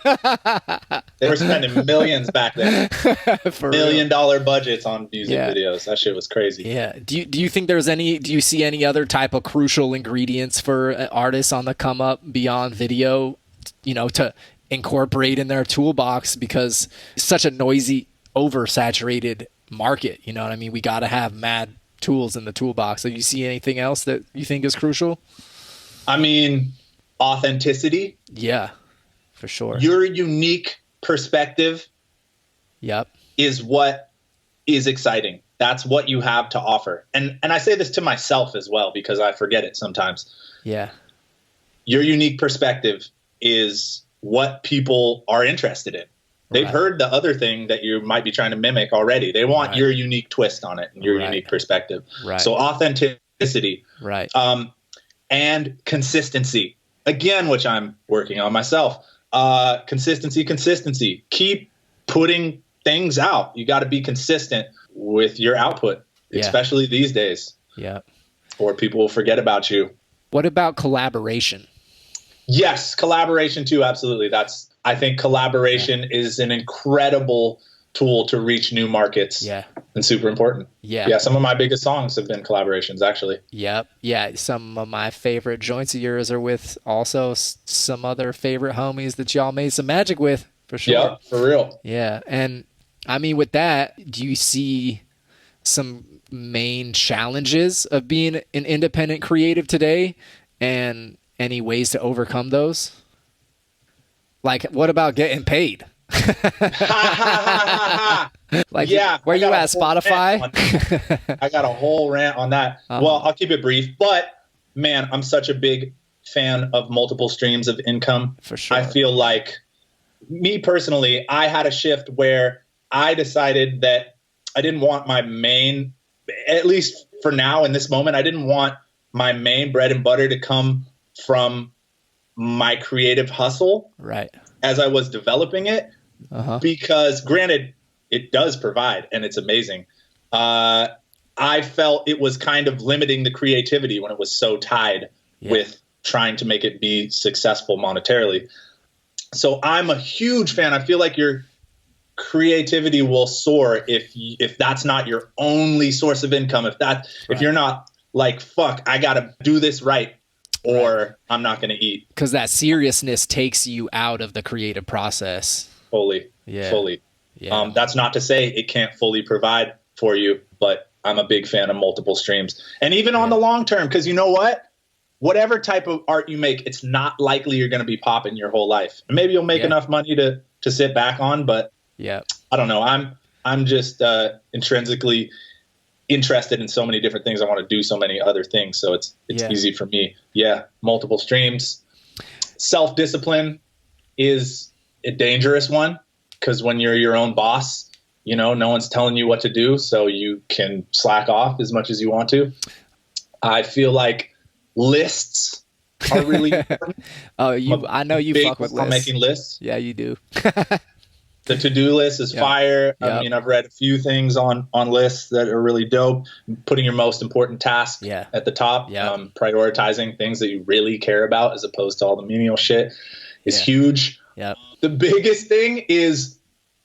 S1: They were spending millions back then.
S2: For
S1: $1 million budgets on music videos. That shit was crazy.
S2: Yeah. Do you think do you see any other type of crucial ingredients for artists on the come up beyond video, to incorporate in their toolbox, because it's such a noisy, oversaturated market, you know what I mean? We got to have mad tools in the toolbox. So you see anything else that you think is crucial?
S1: I mean, authenticity.
S2: Yeah, for sure.
S1: Your unique perspective is what is exciting. That's what you have to offer. And I say this to myself as well, because I forget it sometimes.
S2: Yeah.
S1: Your unique perspective is what people are interested in. They've heard the other thing that you might be trying to mimic already. They want your unique twist on it and your unique perspective. Right. So authenticity.
S2: Right.
S1: And consistency. Again, which I'm working on myself. Consistency. Keep putting things out. You got to be consistent with your output, especially these days.
S2: Yeah.
S1: Or people will forget about you.
S2: What about collaboration?
S1: Yes, collaboration too. Absolutely. I think collaboration is an incredible tool to reach new markets. Yeah. And super important. Yeah. Yeah. Some of my biggest songs have been collaborations, actually.
S2: Yep. Yeah. Some of my favorite joints of yours are with also some other favorite homies that y'all made some magic with, for sure.
S1: Yeah, for real.
S2: Yeah. And I mean, with that, do you see some main challenges of being an independent creative today, and any ways to overcome those? Like, what about getting paid? Like, where you at, Spotify?
S1: I got a whole rant on that. Well, I'll keep it brief, but man, I'm such a big fan of multiple streams of income.
S2: For sure.
S1: I feel like, me personally, I had a shift where I decided that I didn't want my main, at least for now in this moment, I didn't want my main bread and butter to come from my creative hustle as I was developing it, because granted, it does provide and it's amazing. I felt it was kind of limiting the creativity when it was so tied with trying to make it be successful monetarily. So I'm a huge fan. I feel like your creativity will soar if that's not your only source of income. If you're not like, fuck, I got to do this right, or I'm not going to eat.
S2: Because that seriousness takes you out of the creative process.
S1: Fully. Yeah. That's not to say it can't fully provide for you, but I'm a big fan of multiple streams. And even on the long term, because you know what? Whatever type of art you make, it's not likely you're going to be popping your whole life. Maybe you'll make enough money to sit back on, but I don't know. I'm just intrinsically interested in so many different things. I want to do so many other things. So it's easy for me. Yeah. Multiple streams. Self-discipline is a dangerous one, because when you're your own boss, no one's telling you what to do, so you can slack off as much as you want to. I feel like lists are really important.
S2: I know you fuck with lists.
S1: I'm making lists.
S2: Yeah, you do.
S1: The to-do list is fire. I mean, I've read a few things on lists that are really dope. Putting your most important task at the top, prioritizing things that you really care about as opposed to all the menial shit is huge.
S2: Yep.
S1: The biggest thing is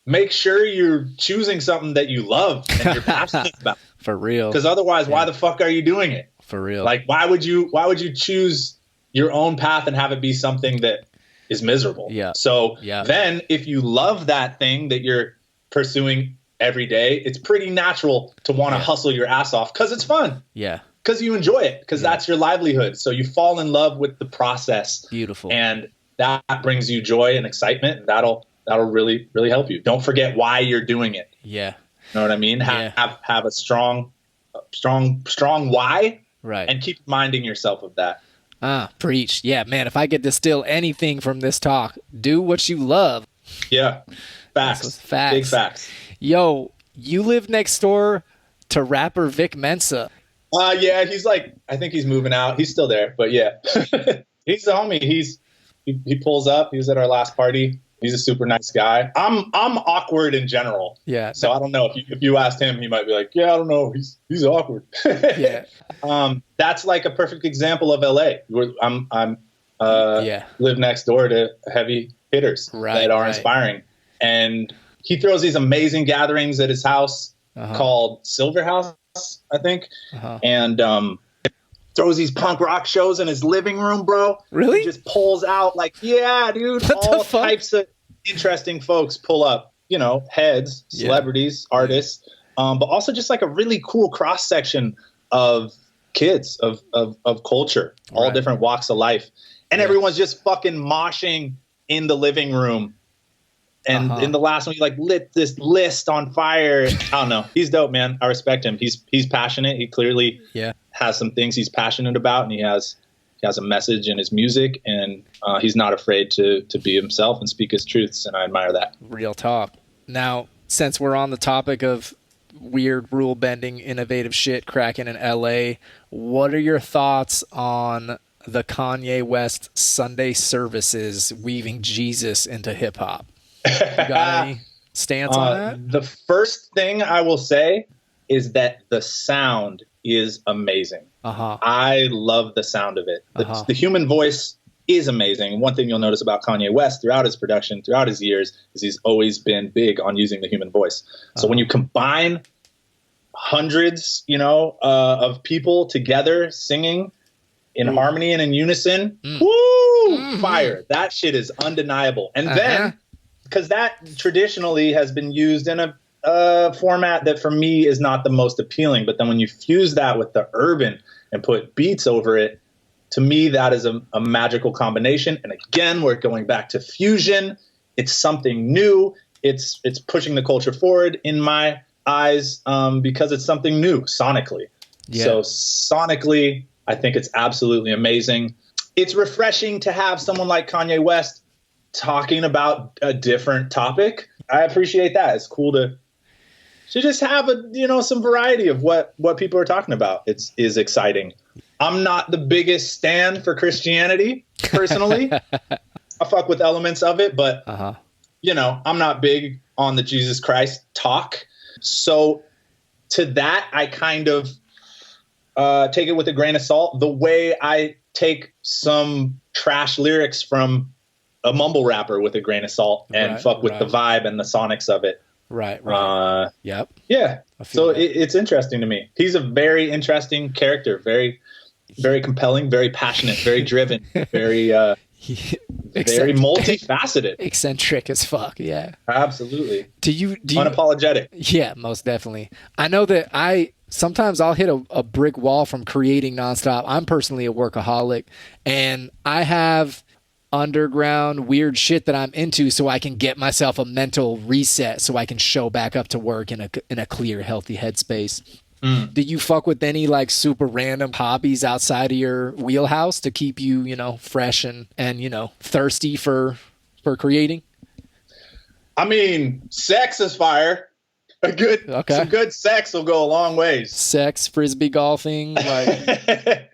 S1: make sure you're choosing something that you love and you're passionate about.
S2: For real.
S1: Because otherwise, why the fuck are you doing it?
S2: For real.
S1: Like, why would you choose your own path and have it be something that is miserable?
S2: Yeah.
S1: So then if you love that thing that you're pursuing every day, it's pretty natural to want to hustle your ass off because it's fun.
S2: Yeah.
S1: Because you enjoy it, because that's your livelihood. So you fall in love with the process.
S2: Beautiful.
S1: And that brings you joy and excitement, and that'll really, really help you. Don't forget why you're doing it.
S2: Yeah.
S1: You know what I mean? Have a strong why.
S2: Right.
S1: And keep reminding yourself of that.
S2: Preach. Yeah, man, if I could distill anything from this talk, do what you love.
S1: Yeah. Facts.
S2: Facts.
S1: Big facts.
S2: Yo, you live next door to rapper Vic Mensa.
S1: Yeah, he's like, I think he's moving out. He's still there, but yeah, he's the homie. He pulls up. He was at our last party. He's a super nice guy. I'm awkward in general.
S2: Yeah.
S1: So I don't know if you asked him, he might be like, yeah, I don't know. He's awkward.
S2: Yeah.
S1: That's like a perfect example of LA. I'm live next door to heavy hitters that are inspiring. And he throws these amazing gatherings at his house called Silver House, I think. And throws these punk rock shows in his living room, bro.
S2: Really?
S1: He just pulls out like, yeah, dude, all types of interesting folks pull up, heads, celebrities, artists, but also just like a really cool cross section of kids, of culture, all different walks of life. And everyone's just fucking moshing in the living room. And in the last one, he like lit this list on fire. I don't know. He's dope, man. I respect him. He's passionate. He clearly has some things he's passionate about, and he has a message in his music, and he's not afraid to be himself and speak his truths, and I admire that.
S2: Real talk. Now, since we're on the topic of weird rule bending, innovative shit cracking in LA, what are your thoughts on the Kanye West Sunday services weaving Jesus into hip hop? You got any stance on that?
S1: The first thing I will say is that the sound is amazing. I love the sound of it. The human voice is amazing. One thing you'll notice about Kanye West throughout his production, throughout his years, is he's always been big on using the human voice. So when you combine hundreds, of people together singing in harmony and in unison, fire. That shit is undeniable. And then, because that traditionally has been used in a format that for me is not the most appealing. But then when you fuse that with the urban and put beats over it, to me, that is a magical combination. And again, we're going back to fusion. It's something new. It's pushing the culture forward in my eyes because it's something new sonically. Yeah. So sonically, I think it's absolutely amazing. It's refreshing to have someone like Kanye West talking about a different topic. I appreciate that. It's cool to just have some variety of what people are talking about. Is exciting. I'm not the biggest stan for Christianity personally. I fuck with elements of it, but I'm not big on the Jesus Christ talk. So to that, I kind of take it with a grain of salt. The way I take some trash lyrics from a mumble rapper with a grain of salt and fuck with the vibe and the sonics of it.
S2: Right. Yep.
S1: Yeah. So it's interesting to me. He's a very interesting character. Very, very compelling, very passionate, very driven, very multifaceted.
S2: Eccentric as fuck. Yeah.
S1: Absolutely.
S2: Do you
S1: unapologetic?
S2: Yeah, most definitely. I know that sometimes I'll hit a brick wall from creating nonstop. I'm personally a workaholic, and I have underground weird shit that I'm into so I can get myself a mental reset so I can show back up to work in a clear, healthy headspace. Do you fuck with any like super random hobbies outside of your wheelhouse to keep you, fresh and thirsty for creating?
S1: I mean, sex is fire. Some good sex will go a long ways.
S2: Sex, frisbee golfing, like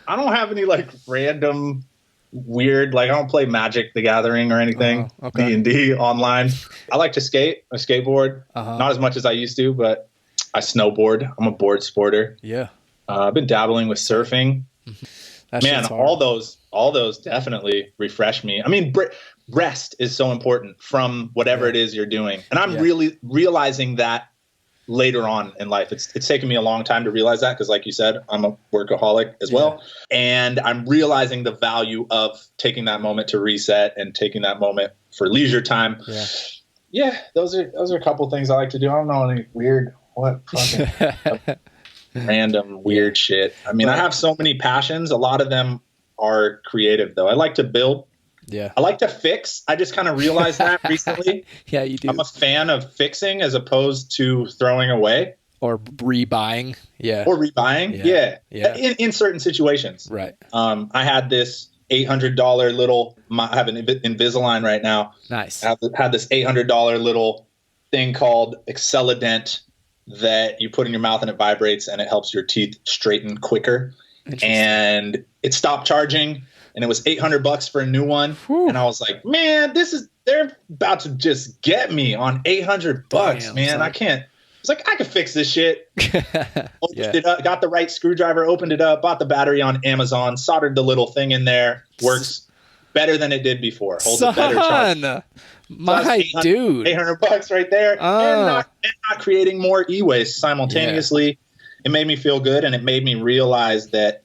S1: I don't have any like random weird, like I don't play Magic the Gathering or anything. D&D online. I like to skate. I skateboard. Not as much as I used to, but I snowboard. I'm a board sporter.
S2: Yeah.
S1: I've been dabbling with surfing. Man, all those definitely refresh me. I mean, rest is so important from whatever it is you're doing. And I'm really realizing that later on in life. It's taken me a long time to realize that because, like you said, I'm a workaholic as well. And I'm realizing the value of taking that moment to reset and taking that moment for leisure time. Yeah, those are a couple things I like to do. I don't know any weird, random weird shit. I mean, I have so many passions. A lot of them are creative, though. I like to build.
S2: Yeah.
S1: I like to fix. I just kind of realized that recently.
S2: Yeah, you do.
S1: I'm a fan of fixing as opposed to throwing away.
S2: Or rebuying. Yeah.
S1: Or rebuying. Yeah. In certain situations.
S2: Right.
S1: I had this $800 little, I have an Invisalign right now.
S2: Nice.
S1: I had this $800 little thing called Excellident that you put in your mouth and it vibrates and it helps your teeth straighten quicker. And it stopped charging and it was $800 for a new one. Whew. And I was like, man, they're about to just get me on $800. Damn, man. Son. I can't. It's like, I could fix this shit. Opened it up, got the right screwdriver, opened it up, bought the battery on Amazon, soldered the little thing in there. Works better than it did before. Holds a better charge.
S2: My dude.
S1: $800 right there. And not creating more e-waste simultaneously. Yeah. It made me feel good, and it made me realize that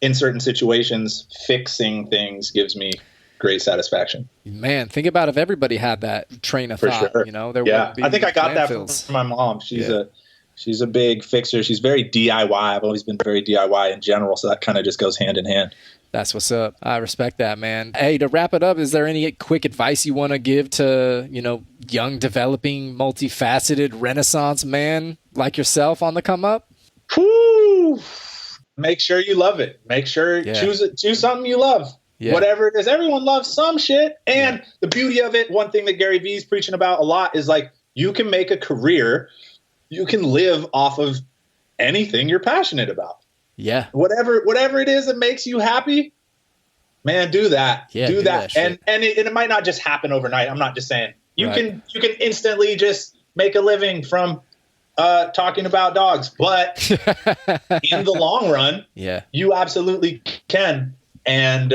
S1: in certain situations, fixing things gives me great satisfaction.
S2: Man, think about if everybody had that train of thought. Sure. You know, there would be
S1: I think I got that from my mom. She's a big fixer. She's very DIY. I've always been very DIY in general, so that kind of just goes hand in hand.
S2: That's what's up. I respect that, man. Hey, to wrap it up, is there any quick advice you want to give to, young, developing, multifaceted Renaissance man like yourself on the come up?
S1: Whew. Make sure you love it. Make sure choose something you love. Yeah. Whatever it is, everyone loves some shit. And the beauty of it, one thing that Gary Vee's preaching about a lot is like, you can make a career, you can live off of anything you're passionate about. Yeah. Whatever it is that makes you happy, man, do that. Yeah, do that. And it might not just happen overnight. I'm not just saying you can instantly just make a living from talking about dogs, but in the long run, you absolutely can. And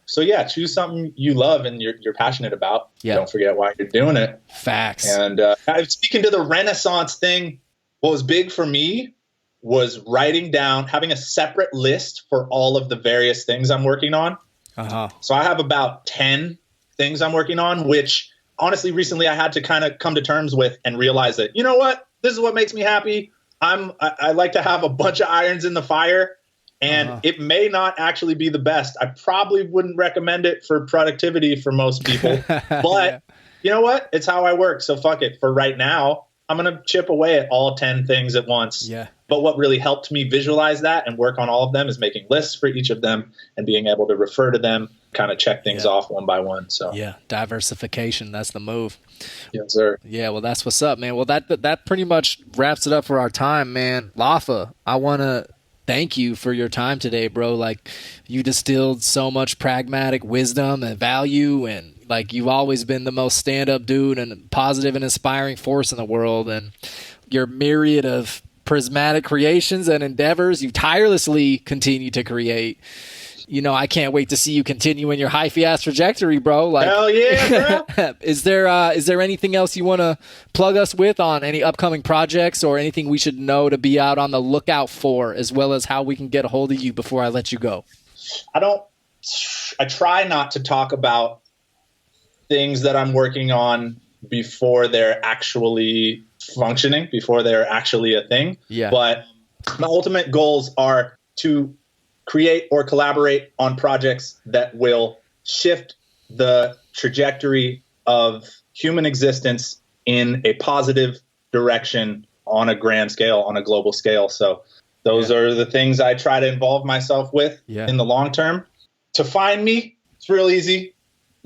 S1: choose something you love and you're passionate about. Yeah. Don't forget why you're doing it.
S2: Facts.
S1: And speaking to the Renaissance thing, what was big for me was writing down, having a separate list for all of the various things I'm working on. Uh-huh. So I have about 10 things I'm working on, which honestly, recently I had to kind of come to terms with and realize that, you know what, this is what makes me happy. I like to have a bunch of irons in the fire, and it may not actually be the best. I probably wouldn't recommend it for productivity for most people, but you know what? It's how I work. So fuck it. For right now, I'm going to chip away at all 10 things at once. Yeah. But what really helped me visualize that and work on all of them is making lists for each of them and being able to refer to them, kind of check things off one by one. So
S2: diversification, that's the move.
S1: Yes, sir.
S2: Yeah, well, that's what's up, man. Well, that pretty much wraps it up for our time, man. Lafa, I want to thank you for your time today, bro. Like, you distilled so much pragmatic wisdom and value, and like, you've always been the most stand-up dude and positive and inspiring force in the world. And your myriad of prismatic creations and endeavors you tirelessly continue to create. I can't wait to see you continue in your hyphy ass trajectory, bro. Like,
S1: hell yeah, bro.
S2: Is there anything else you want to plug us with on any upcoming projects or anything we should know to be out on the lookout for, as well as how we can get a hold of you before I let you go?
S1: I try not to talk about things that I'm working on before they're actually functioning, before they're actually a thing. Yeah. But my ultimate goals are to create or collaborate on projects that will shift the trajectory of human existence in a positive direction on a grand scale, on a global scale. So those are the things I try to involve myself with in the long term. To find me, it's real easy.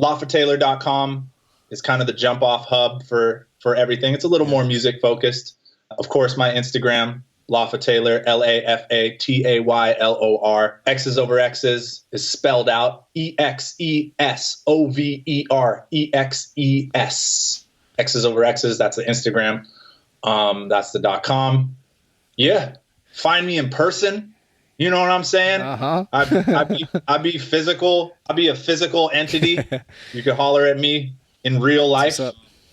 S1: LafaTaylor.com is kind of the jump off hub for everything. It's a little more music focused. Of course, my Instagram, Lafa Taylor, LaFataylor. X's over X's is spelled out EXESOVER, EXES. X's over X's, that's the Instagram. That's the .com. Yeah. Find me in person. You know what I'm saying? Uh-huh. I'd be physical. I'd be a physical entity. You can holler at me in real life.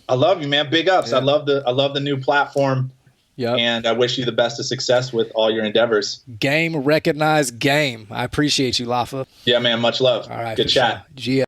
S1: I love you, man. Big ups. Yeah. I love the new platform. Yep. And I wish you the best of success with all your endeavors.
S2: Game recognized game. I appreciate you, Lafa.
S1: Yeah, man. Much love.
S2: All right.
S1: Good chat.
S2: Sure.